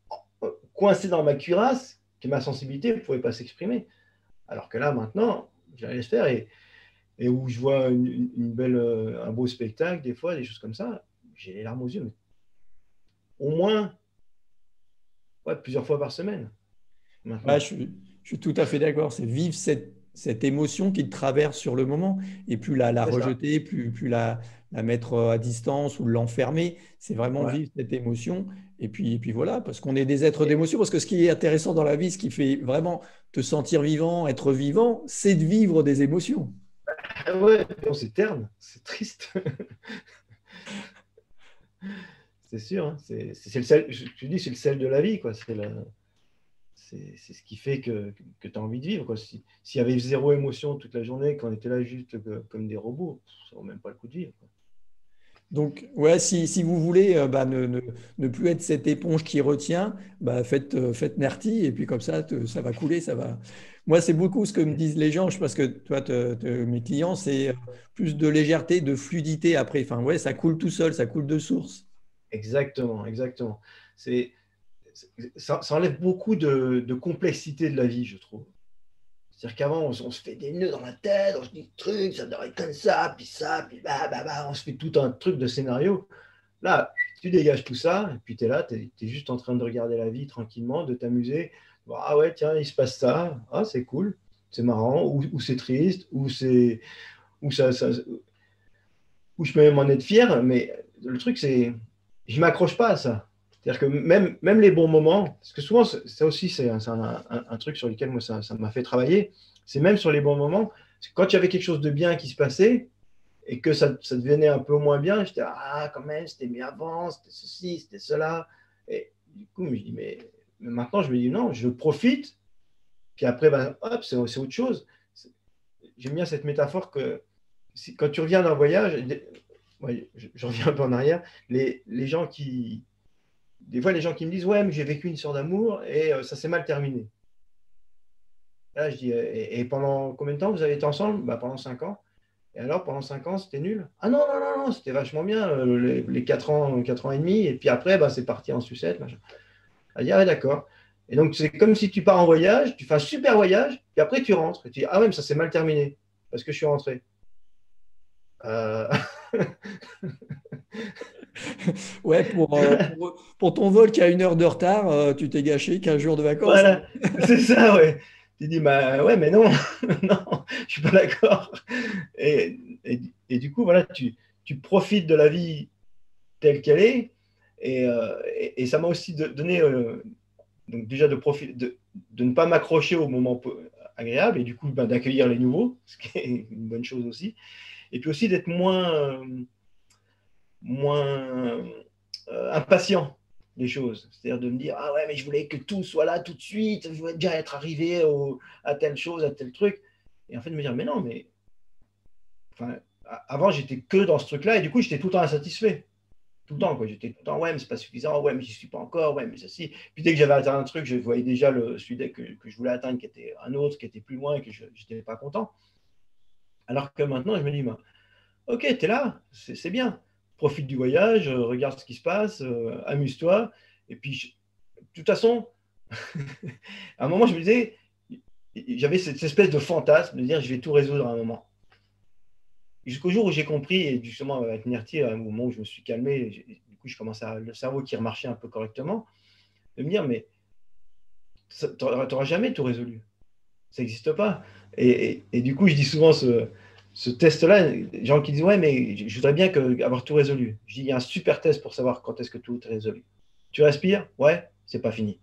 coincé dans ma cuirasse que ma sensibilité ne pouvait pas s'exprimer. Alors que là, maintenant, je la laisse faire et où je vois un beau spectacle, des fois, des choses comme ça, j'ai les larmes aux yeux, mais au moins plusieurs fois par semaine Ouais, maintenant. je suis tout à fait d'accord. C'est vivre cette émotion qui te traverse sur le moment et plus la C'est ça. rejeter, plus la mettre à distance ou l'enfermer. C'est vraiment Ouais. vivre cette émotion. Et puis voilà, parce qu'on est des êtres Et, d'émotion. Parce que ce qui est intéressant dans la vie, ce qui fait vraiment te sentir vivant, être vivant, c'est de vivre des émotions. ouais, bon, c'est terne, c'est triste. C'est sûr, hein. C'est le sel, je te dis, c'est le sel de la vie, quoi. C'est ce qui fait que tu as envie de vivre, quoi. S'il y avait zéro émotion toute la journée, qu'on était là juste comme des robots, ça vaut même pas le coup de vivre, quoi. Donc, ouais, si vous voulez bah, ne plus être cette éponge qui retient, bah, faites Nerti et puis comme ça, ça va couler, ça va. Moi, c'est beaucoup ce que me disent les gens, parce que toi, mes clients, c'est plus de légèreté, de fluidité après. Enfin, ouais, ça coule tout seul, ça coule de source. Exactement, exactement. C'est, ça enlève beaucoup de complexité de la vie, je trouve. C'est-à-dire qu'avant, on se fait des nœuds dans la tête, on se dit trucs, ça devrait être comme ça, puis bah, on se fait tout un truc de scénario. Là, tu dégages tout ça, et puis tu es là, tu es juste en train de regarder la vie tranquillement, de t'amuser. Bon, ah ouais, tiens, il se passe ça, ah, c'est cool, c'est marrant, ou c'est triste, ou ou je peux même en être fier, mais le truc, c'est, je m'accroche pas à ça. C'est-à-dire que même les bons moments, parce que souvent, ça aussi, c'est un truc sur lequel moi, ça m'a fait travailler, c'est même sur les bons moments, quand il y avait quelque chose de bien qui se passait, et que ça devenait un peu moins bien, j'étais, ah, quand même, c'était mieux avant, c'était ceci, c'était cela. Et du coup, je me dis, mais maintenant, je me dis, non, je profite, puis après, ben, hop, c'est autre chose. J'aime bien cette métaphore que quand tu reviens d'un voyage, ouais, je reviens un peu en arrière, les gens des fois, les gens qui me disent, ouais, mais j'ai vécu une histoire d'amour et ça s'est mal terminé. Là, je dis, et pendant combien de temps vous avez été ensemble? Bah, pendant 5 ans. Et alors, pendant 5 ans, c'était nul? Ah non, non, non, non, c'était vachement bien, les 4 ans et demi, et puis après, bah, c'est parti en sucette. Machin. Ah, ouais, d'accord. Et donc, c'est comme si tu pars en voyage, tu fais un super voyage, puis après, tu rentres. Et tu dis, ah ouais, mais ça s'est mal terminé, parce que je suis rentré. Euh, Ouais, pour ton vol qui a 1 heure de retard, tu t'es gâché 15 jours de vacances. voilà, c'est ça, ouais. Tu dis, bah ouais, mais non, non, je suis pas d'accord. Et du coup, voilà, tu profites de la vie telle qu'elle est, et ça m'a aussi donné donc déjà de ne pas m'accrocher au moment agréable et du coup ben, d'accueillir les nouveaux, ce qui est une bonne chose aussi. Et puis aussi d'être moins impatient des choses. C'est-à-dire de me dire, ah ouais, mais je voulais que tout soit là tout de suite, je voulais déjà être arrivé à telle chose, à tel truc. Et en fait, de me dire, mais non, mais enfin, avant, j'étais que dans ce truc-là et du coup, j'étais tout le temps insatisfait. Tout le temps, quoi. J'étais tout le temps, ouais, mais c'est pas suffisant, ouais, mais j'y suis pas encore, ouais, mais ceci. Puis dès que j'avais atteint un truc, je voyais déjà celui que je voulais atteindre qui était un autre, qui était plus loin et que je n'étais pas content. Alors que maintenant, je me dis, bah, ok, tu es là, c'est bien. Profite du voyage, regarde ce qui se passe, amuse-toi. Et puis, de toute façon, à un moment, je me disais, j'avais cette espèce de fantasme de dire, je vais tout résoudre à un moment. Jusqu'au jour où j'ai compris, et justement avec Nerti, à un moment où je me suis calmé, du coup, je commençais à le cerveau qui remarchait un peu correctement, de me dire, mais tu n'auras jamais tout résolu. Ça n'existe pas. Et du coup, je dis souvent ce test-là, les gens qui disent, ouais, mais je voudrais bien avoir tout résolu. Je dis, il y a un super test pour savoir quand est-ce que tout est résolu. Tu respires? Ouais, c'est pas fini.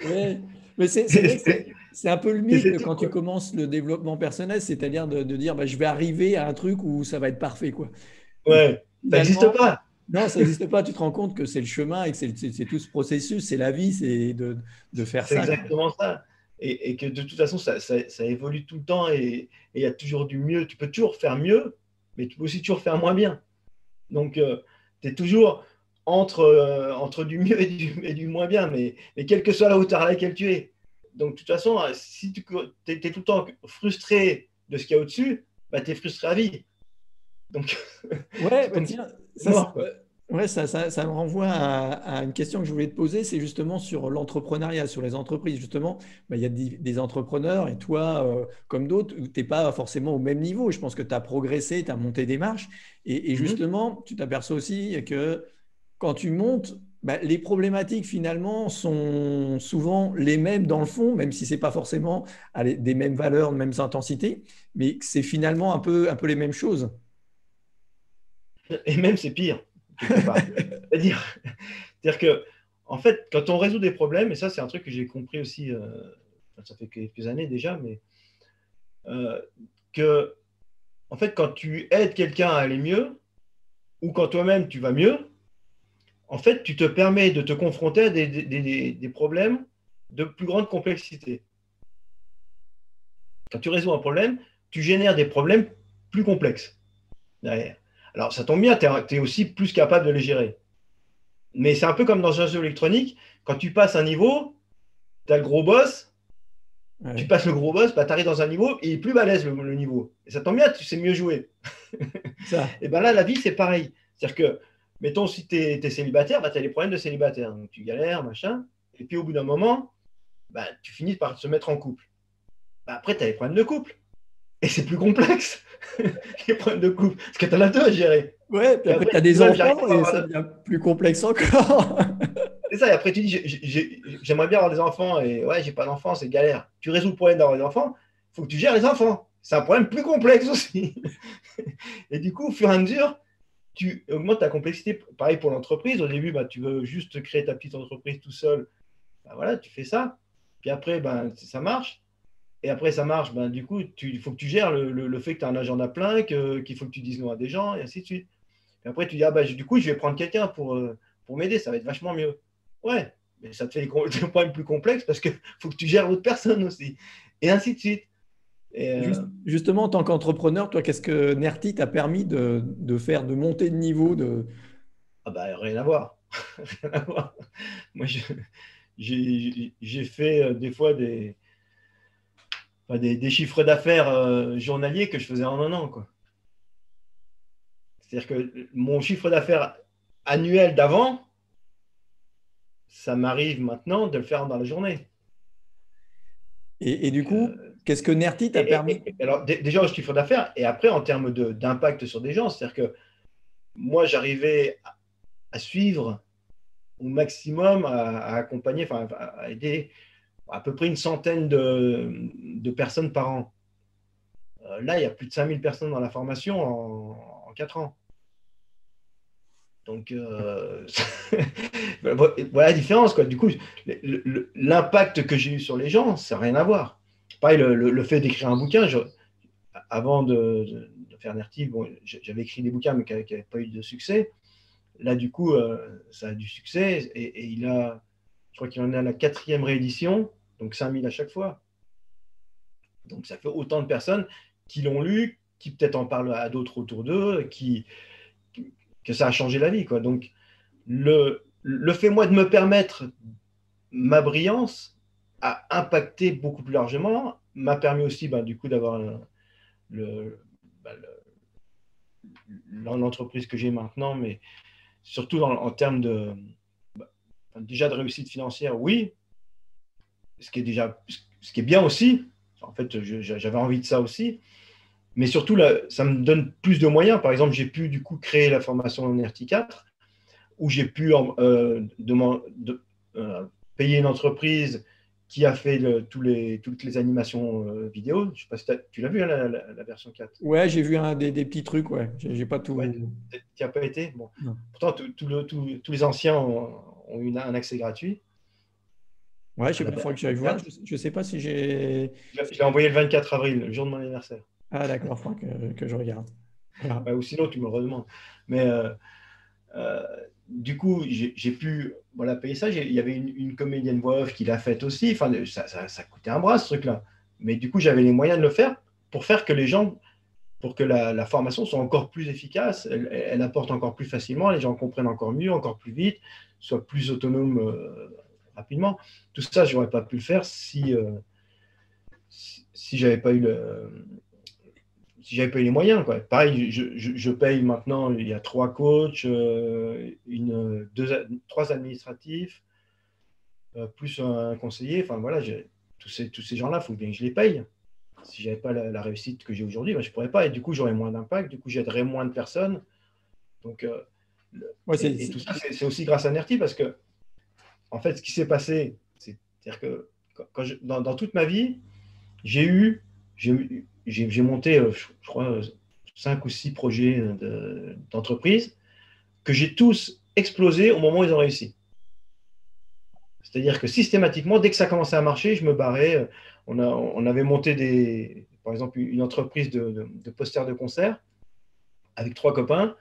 Ouais. Mais c'est vrai que c'est un peu le mythe quand tu commences le développement personnel, c'est-à-dire de dire bah, je vais arriver à un truc où ça va être parfait, quoi. Et Ouais, ça n'existe finalement, pas. non, ça n'existe pas. Tu te rends compte que c'est le chemin et que c'est tout ce processus, c'est la vie, c'est de faire C'est ça, quoi. exactement ça. Et que de toute façon, ça évolue tout le temps et il y a toujours du mieux. Tu peux toujours faire mieux, mais tu peux aussi toujours faire moins bien. Donc, tu es toujours entre du mieux et du moins bien, mais quelle que soit la hauteur à laquelle tu es. Donc, de toute façon, si tu es, tout le temps frustré de ce qu'il y a au-dessus, bah, tu es frustré à vie. Donc, Ouais, bah donc tiens, c'est mort, quoi. ouais, ça me renvoie à une question que je voulais te poser, c'est justement sur l'entrepreneuriat, sur les entreprises. Justement, bah, il y a des entrepreneurs et toi, comme d'autres, tu n'es pas forcément au même niveau. Je pense que tu as progressé, tu as monté des marches. Et Mhm. justement, tu t'aperçois aussi que quand tu montes, bah, les problématiques finalement sont souvent les mêmes dans le fond, même si ce n'est pas forcément allez, des mêmes valeurs, des mêmes intensités, mais que c'est finalement un peu les mêmes choses. Et même, c'est pire, quelque part. C'est-à-dire, c'est-à-dire que, en fait, quand on résout des problèmes, et ça, c'est un truc que j'ai compris aussi, ça fait quelques années déjà, mais euh, que, en fait, quand tu aides quelqu'un à aller mieux, ou quand toi-même tu vas mieux, en fait, tu te permets de te confronter à des problèmes de plus grande complexité. Quand tu résous un problème, tu génères des problèmes plus complexes derrière. Alors, ça tombe bien, tu es aussi plus capable de les gérer. Mais c'est un peu comme dans un jeu électronique, quand tu passes un niveau, tu as le gros boss, tu Ouais. passes le gros boss, bah, tu arrives dans un niveau, et il est plus balèze le niveau. Et ça tombe bien, tu sais mieux jouer. Ça. Et bien là, la vie, c'est pareil. C'est-à-dire que, mettons, si tu es célibataire, bah, tu as les problèmes de célibataire. Donc tu galères, machin. Et puis au bout d'un moment, bah, tu finis par se mettre en couple. Bah, après, tu as les problèmes de couple. Et c'est plus complexe, les problèmes de couple. Parce que tu en as deux à gérer. Ouais, puis Et après, après, tu as tu dis, des ouais, j'arrive enfants pas à et avoir ça devient plus complexe encore. C'est ça, et après tu dis, j'aimerais bien avoir des enfants, et ouais, j'ai pas d'enfants, c'est galère. Tu résous le problème d'avoir des enfants, il faut que tu gères les enfants. C'est un problème plus complexe aussi. Et du coup, au fur et à mesure, tu augmentes ta complexité. Pareil pour l'entreprise. Au début, bah, tu veux juste créer ta petite entreprise tout seul. Bah, voilà, tu fais ça. Puis après, ben, ça marche. Et après, ça marche. Ben, du coup, il faut que tu gères le fait que tu as un agenda plein, qu'il faut que tu dises non à des gens, et ainsi de suite. Et après, tu dis, ah, bah, du coup, je vais prendre quelqu'un pour m'aider. Ça va être vachement mieux. Ouais, mais ça te fait des problèmes plus complexes parce qu'il faut que tu gères l'autre personne aussi. Et ainsi de suite. Et, Justement, en tant qu'entrepreneur, toi, qu'est-ce que Nerti t'a permis de faire, de monter de niveau ah bah, rien à voir. Rien à voir. Moi, j'ai fait des fois des chiffres d'affaires journaliers que je faisais en un an, quoi. C'est-à-dire que mon chiffre d'affaires annuel d'avant, ça m'arrive maintenant de le faire dans la journée. Et du Donc, coup, qu'est-ce que Nerti t'a permis? alors, déjà, au chiffre d'affaires, et après, en termes d'impact sur des gens, c'est-à-dire que moi, j'arrivais à suivre au maximum, à accompagner, enfin, à aider à peu près une centaine de personnes par an. Là, il y a plus de 5000 personnes dans la formation en 4 ans. Donc, voilà la différence, quoi. Du coup, l'impact que j'ai eu sur les gens, ça n'a rien à voir. Pareil, le fait d'écrire un bouquin, avant de faire Nerti, bon, j'avais écrit des bouquins, mais qui n'avaient pas eu de succès. Là, du coup, ça a du succès. Et je crois qu'il en est à la 4e réédition, donc 5000 à chaque fois. Donc, ça fait autant de personnes qui l'ont lu, qui peut-être en parlent à d'autres autour d'eux, que ça a changé la vie, quoi. Donc, le fait, moi, de me permettre ma brillance a impacté beaucoup plus largement, m'a permis aussi, bah, du coup, d'avoir bah, l'entreprise que j'ai maintenant, mais surtout en termes bah, déjà de réussite financière, oui, ce qui est bien aussi. En fait, j'avais envie de ça aussi. Mais surtout, là, ça me donne plus de moyens. Par exemple, j'ai pu du coup créer la formation en RT4, où j'ai pu payer une entreprise qui a fait toutes les animations vidéo. Je ne sais pas si tu l'as vu, hein, la version 4. Ouais, j'ai vu des petits trucs, ouais. J'ai pas Ouais, tout. tu n'y as pas été. Bon. Non. Pourtant, tous les anciens ont eu un accès gratuit. Ouais, je sais À la pas, il faudrait que j'aille voir. 4. Je sais pas si j'ai. Je l'ai envoyé le 24 avril, le jour de mon anniversaire. Ah, d'accord, il faudra que je regarde. Voilà. Ou sinon, tu me le redemandes. Mais euh, du coup, j'ai pu voilà, payer ça. Il y avait une comédienne voix off qui l'a faite aussi. Enfin, ça coûtait un bras, ce truc-là. Mais du coup, j'avais les moyens de le faire pour faire que les gens, pour que la formation soit encore plus efficace, elle apporte encore plus facilement, les gens comprennent encore mieux, encore plus vite, soient plus autonomes rapidement. Tout ça, je n'aurais pas pu le faire si j'avais pas eu si j'avais pas eu les moyens, quoi. Pareil, je paye maintenant, il y a 3 coachs, 3 administratifs, plus un conseiller. Enfin voilà, tous ces gens-là, il faut bien que je les paye. Si je n'avais pas la réussite que j'ai aujourd'hui, ben, je ne pourrais pas. Et du coup, j'aurais moins d'impact, du coup, j'aiderais moins de personnes. Donc, Ouais, et tout ça, c'est aussi grâce à Nerti parce que, en fait, ce qui s'est passé, c'est-à-dire que dans toute ma vie, j'ai monté, je crois, 5 ou 6 projets d'entreprise que j'ai tous explosé au moment où ils ont réussi. C'est-à-dire que systématiquement, dès que ça commençait à marcher, je me barrais. On avait monté par exemple, une entreprise de posters de concert avec 3 copains.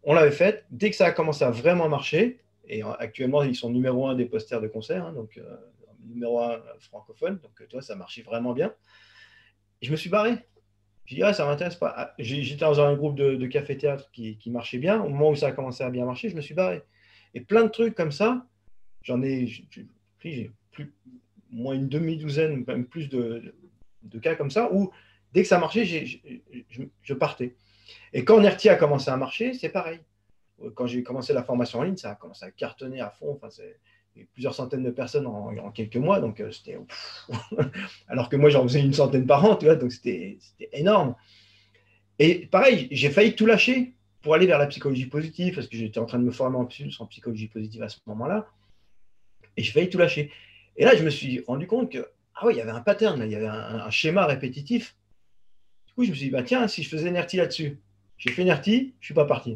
On l'avait faite. Dès que ça a commencé à vraiment marcher, et actuellement, ils sont numéro 1 des posters de concert, hein, donc numéro 1 francophone, donc tu vois, ça marchait vraiment bien. Et je me suis barré. J'ai dit, ah, ça m'intéresse pas. Ah, j'étais dans un groupe de café-théâtre qui marchait bien. Au moment où ça a commencé à bien marcher, je me suis barré. Et plein de trucs comme ça, j'ai plus, moins une demi-douzaine, même plus de cas comme ça, où dès que ça marchait, je partais. Et quand Nerti a commencé à marcher, c'est pareil. Quand j'ai commencé la formation en ligne, ça a commencé à cartonner à fond. Enfin, c'est plusieurs centaines de personnes en quelques mois. Donc, c'était. Alors que moi, j'en faisais une centaine par an, tu vois, donc c'était énorme. Et pareil, j'ai failli tout lâcher pour aller vers la psychologie positive, parce que j'étais en train de me former en psychologie positive à ce moment-là. Et j'ai failli tout lâcher. Et là, je me suis rendu compte que, ah oui, il y avait un pattern, là, il y avait un schéma répétitif. Du coup, je me suis dit, bah, tiens, si je faisais Nerti là-dessus, j'ai fait Nerti, je ne suis pas parti.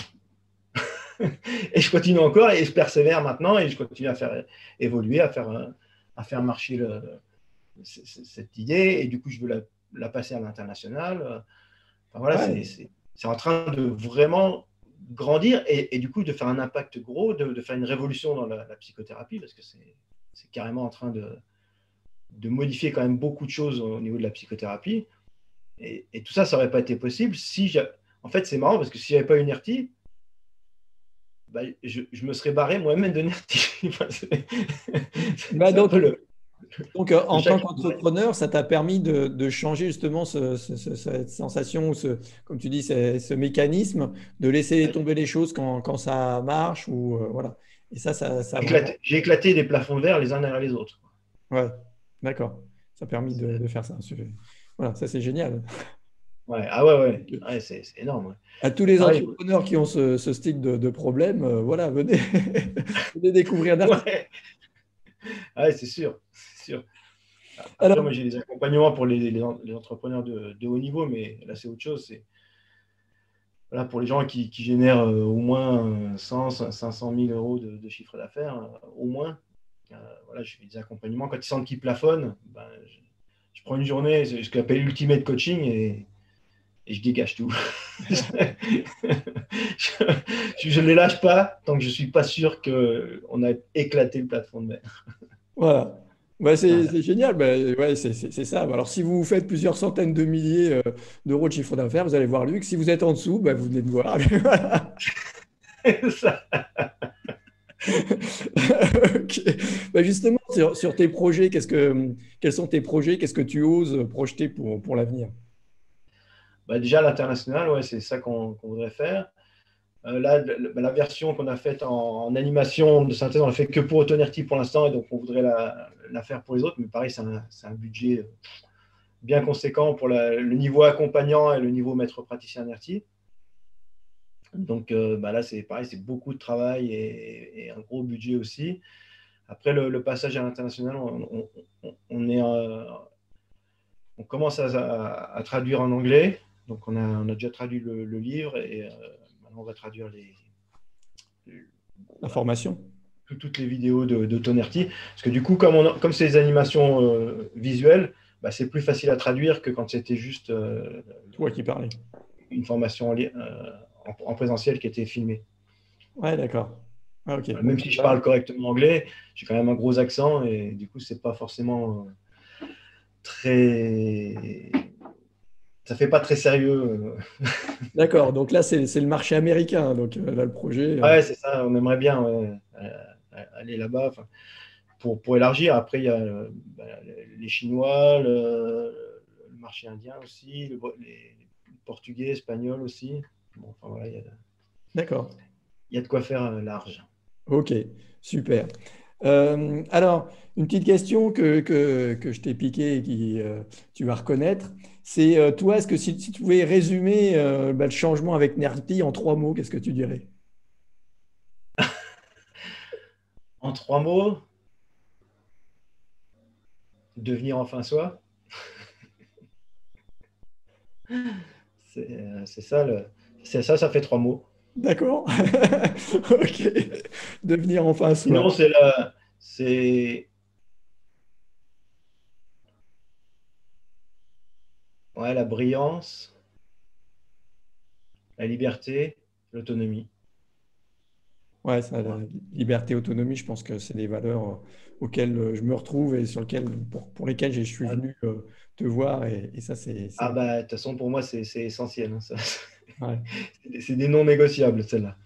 Et je continue encore et je persévère maintenant et je continue à faire évoluer, à faire marcher cette idée. Et du coup, je veux la passer à l'international. Enfin, voilà, Ouais. c'est en train de vraiment grandir et du coup de faire un impact gros, de faire une révolution dans la psychothérapie parce que c'est carrément en train de modifier quand même beaucoup de choses au niveau de la psychothérapie. Et tout ça, ça n'aurait pas été possible si en fait, c'est marrant parce que si j'avais pas eu NERTI, bah, je me serais barré moi-même de NERTI. Bah, C'est un peu donc, de en tant chaque. qu'entrepreneur, ça t'a permis de changer justement cette sensation, comme tu dis, ce mécanisme, de laisser tomber les choses quand ça marche ou voilà. Et ça a vraiment. J'ai éclaté des plafonds de verre les uns derrière les autres. Ouais, d'accord. Ça a permis de faire ça. Voilà, ça c'est génial. Ouais, ah ouais, Donc, ouais, ouais c'est énorme. Ouais. à tous Et les pareil, entrepreneurs qui ont ce style de problème, voilà, venez, venez découvrir Darty. ouais, ouais, c'est sûr, c'est sûr. Après, Alors, moi, j'ai des accompagnements pour les entrepreneurs de haut niveau, mais là, c'est autre chose. C'est voilà, pour les gens qui génèrent au moins 100, 500 000 euros de chiffre d'affaires, au moins. Voilà, je fais des accompagnements. Quand ils sentent qu'ils plafonnent, ben, je prends une journée, c'est ce qu'on appelle ultimate coaching, et je dégage tout. Je ne les lâche pas tant que je ne suis pas sûr qu'on a éclaté le plafond de verre. voilà. Ouais, Voilà. c'est génial. Bah, ouais, c'est ça. Alors, si vous faites plusieurs centaines de milliers d'euros de chiffre d'affaires, vous allez voir Luc. Si vous êtes en dessous, bah, vous venez de voir. Voilà. Ça. Ok. Bah, justement, sur tes projets, quels sont tes projets? Qu'est-ce que tu oses projeter pour l'avenir? Bah, déjà, l'international, ouais, c'est ça qu'on voudrait faire. Là, la version qu'on a faite en animation de synthèse, on l'a fait que pour Autonerty pour l'instant, et donc on voudrait la faire pour les autres. Mais pareil, c'est un budget bien conséquent pour le niveau accompagnant et le niveau maître praticien NERTI. Donc bah là, c'est pareil, c'est beaucoup de travail et un gros budget aussi. Après, le passage à l'international, on commence à traduire en anglais. Donc, on a déjà traduit le livre et maintenant, on va traduire La formation? toutes les vidéos de Tonerty. Parce que du coup, comme c'est des animations visuelles, bah, c'est plus facile à traduire que quand c'était juste Toi qui parlais. une formation en présentiel qui était filmée. Ouais, d'accord. Ah, ok. Même si je parle correctement anglais, j'ai quand même un gros accent et du coup, c'est pas forcément très. Ça fait pas très sérieux. D'accord. Donc là, c'est le marché américain. Donc là, le projet. Ouais, c'est ça. On aimerait bien aller là-bas pour élargir. Après, il y a les Chinois, le marché indien aussi, les Portugais, Espagnols aussi. Bon, enfin, voilà, D'accord. il y a de quoi faire large. Ok. Super. Alors, une petite question que je t'ai piquée et tu vas reconnaître, c'est toi, est-ce que si tu pouvais résumer bah, le changement avec Nerti en 3 mots, qu'est-ce que tu dirais? En 3 mots, devenir enfin soi. C'est ça, ça fait 3 mots. D'accord. Ok. Devenir enfin soi. Sinon, c'est ouais, la brillance, la liberté, l'autonomie. Ouais, ça, la liberté, autonomie, je pense que c'est des valeurs auxquelles je me retrouve et sur lesquelles, pour lesquelles je suis Ah, venu te voir. Et ça, ah bah, de toute façon, pour moi, c'est essentiel, hein, ça. ouais. C'est des non négociables, celle-là.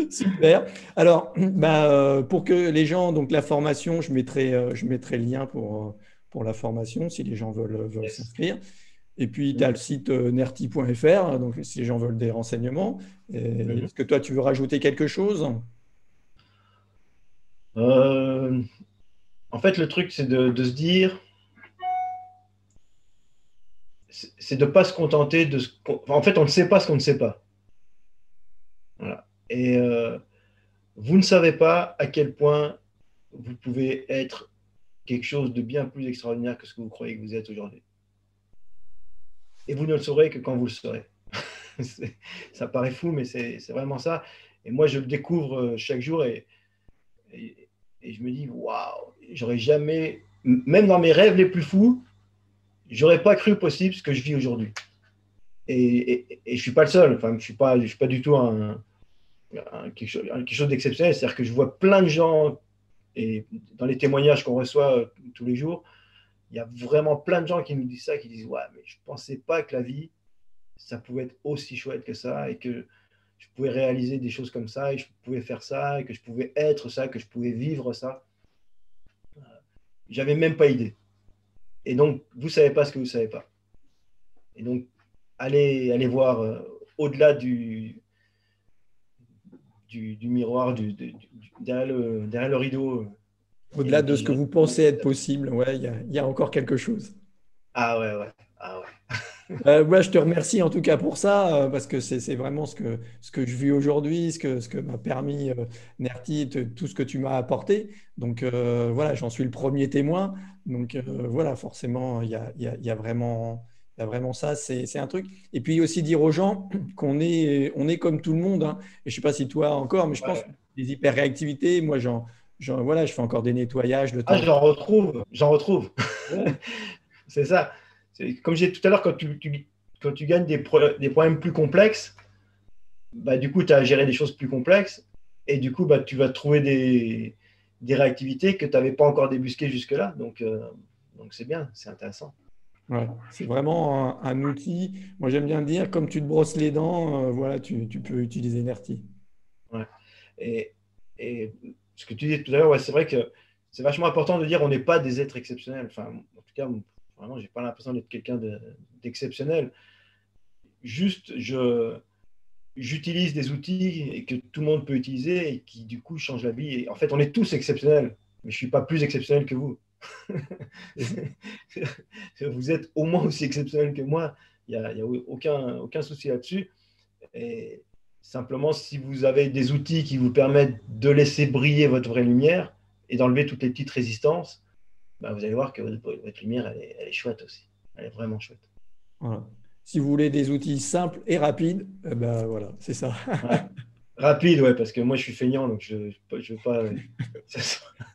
Super. Alors, bah, pour que les gens, donc la formation, je mettrai le lien pour la formation si les gens veulent Yes. s'inscrire. Et puis, tu as Mhm. le site nerti.fr, donc si les gens veulent des renseignements. Mhm. Est-ce que toi, tu veux rajouter quelque chose? Euh, En fait, le truc, c'est de se dire, c'est de ne pas se contenter de ce qu'on... En fait, on ne sait pas ce qu'on ne sait pas. Voilà. Et vous ne savez pas à quel point vous pouvez être quelque chose de bien plus extraordinaire que ce que vous croyez que vous êtes aujourd'hui. Et vous ne le saurez que quand vous le saurez. Ça paraît fou, mais c'est vraiment ça. Et moi, je le découvre chaque jour et je me dis, waouh, j'aurais jamais, même dans mes rêves les plus fous, j'aurais pas cru possible ce que je vis aujourd'hui. Et je suis pas le seul. Enfin, je suis pas du tout quelque chose d'exceptionnel. C'est-à-dire que je vois plein de gens et dans les témoignages qu'on reçoit tous les jours, il y a vraiment plein de gens qui nous disent ça, qui disent ouais, mais je pensais pas que la vie, ça pouvait être aussi chouette que ça et que je pouvais réaliser des choses comme ça et je pouvais faire ça et que je pouvais être ça, que je pouvais vivre ça. J'avais même pas idée. Et donc, vous savez pas ce que vous savez pas. Et donc, allez voir au-delà du miroir, derrière le rideau. Au-delà de ce que vous pensez être possible, ouais, il y a encore quelque chose. Ah ouais, ouais. Ah ouais. Moi, je te remercie en tout cas pour ça, parce que c'est vraiment ce que je vis aujourd'hui, ce que m'a permis Nerti, tout ce que tu m'as apporté. Donc voilà, j'en suis le premier témoin. Donc voilà, forcément, il y a vraiment ça, c'est un truc. Et puis aussi dire aux gens on est comme tout le monde, hein. Et je ne sais pas si toi encore, mais je pense que Ouais. les hyperréactivités, moi, voilà, je fais encore des nettoyages de Ah, temps. j'en retrouve. Ouais, C'est ça. Comme j'ai dit tout à l'heure, quand tu gagnes des problèmes plus complexes, bah, du coup, tu as à gérer des choses plus complexes et du coup, bah, tu vas trouver des réactivités que tu n'avais pas encore débusquées jusque-là. Donc c'est bien, c'est intéressant. ouais, c'est vraiment un outil. Moi, j'aime bien dire, comme tu te brosses les dents, voilà, tu peux utiliser Nerty. Ouais. Et, et ce que tu disais tout à l'heure, ouais, c'est vrai que c'est vachement important de dire on n'est pas des êtres exceptionnels. Enfin, en tout cas, vraiment, j'ai pas l'impression d'être quelqu'un d'exceptionnel. Juste, j'utilise des outils et que tout le monde peut utiliser et qui, du coup, changent la vie. Et en fait, on est tous exceptionnels, mais je ne suis pas plus exceptionnel que vous. Vous êtes au moins aussi exceptionnel que moi. Il n'y a aucun souci là-dessus. Et simplement, si vous avez des outils qui vous permettent de laisser briller votre vraie lumière et d'enlever toutes les petites résistances, bah, vous allez voir que votre lumière, elle est chouette aussi. Elle est vraiment chouette. Voilà. Si vous voulez des outils simples et rapides, eh ben voilà, c'est ça. Ouais. Rapide, ouais, parce que moi, je suis feignant, donc je veux pas.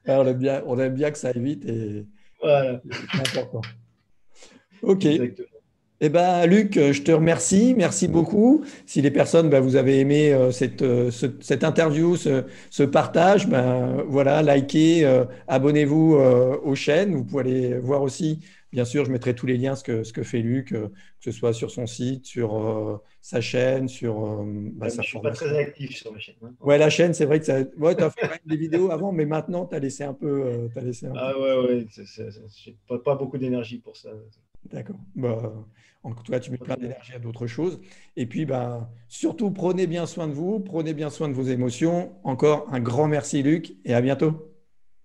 On aime bien que ça aille vite et Voilà, c'est important. OK. exactement. Eh ben, Luc, je te remercie. Merci beaucoup. Si les personnes, ben, vous avez aimé cette interview, ce partage, ben, voilà, likez, abonnez-vous aux chaînes. Vous pouvez aller voir aussi, bien sûr, je mettrai tous les liens, ce que fait Luc, que ce soit sur son site, sur sa chaîne, sur ben, Ouais, sa mais je suis pas très formation. actif sur ma chaîne, hein. Ouais, la chaîne, c'est vrai que ça. Ouais, tu as fait quand même des vidéos avant, mais maintenant, tu as laissé un peu. T'as laissé un peu. Ah ouais, ouais, j'ai pas beaucoup d'énergie pour ça. D'accord. Bah, en tout cas, tu mets plein d'énergie à d'autres choses. Et puis, bah, surtout, prenez bien soin de vous, prenez bien soin de vos émotions. Encore un grand merci, Luc, et à bientôt.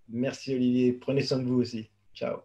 Merci Olivier, prenez soin de vous aussi. Ciao.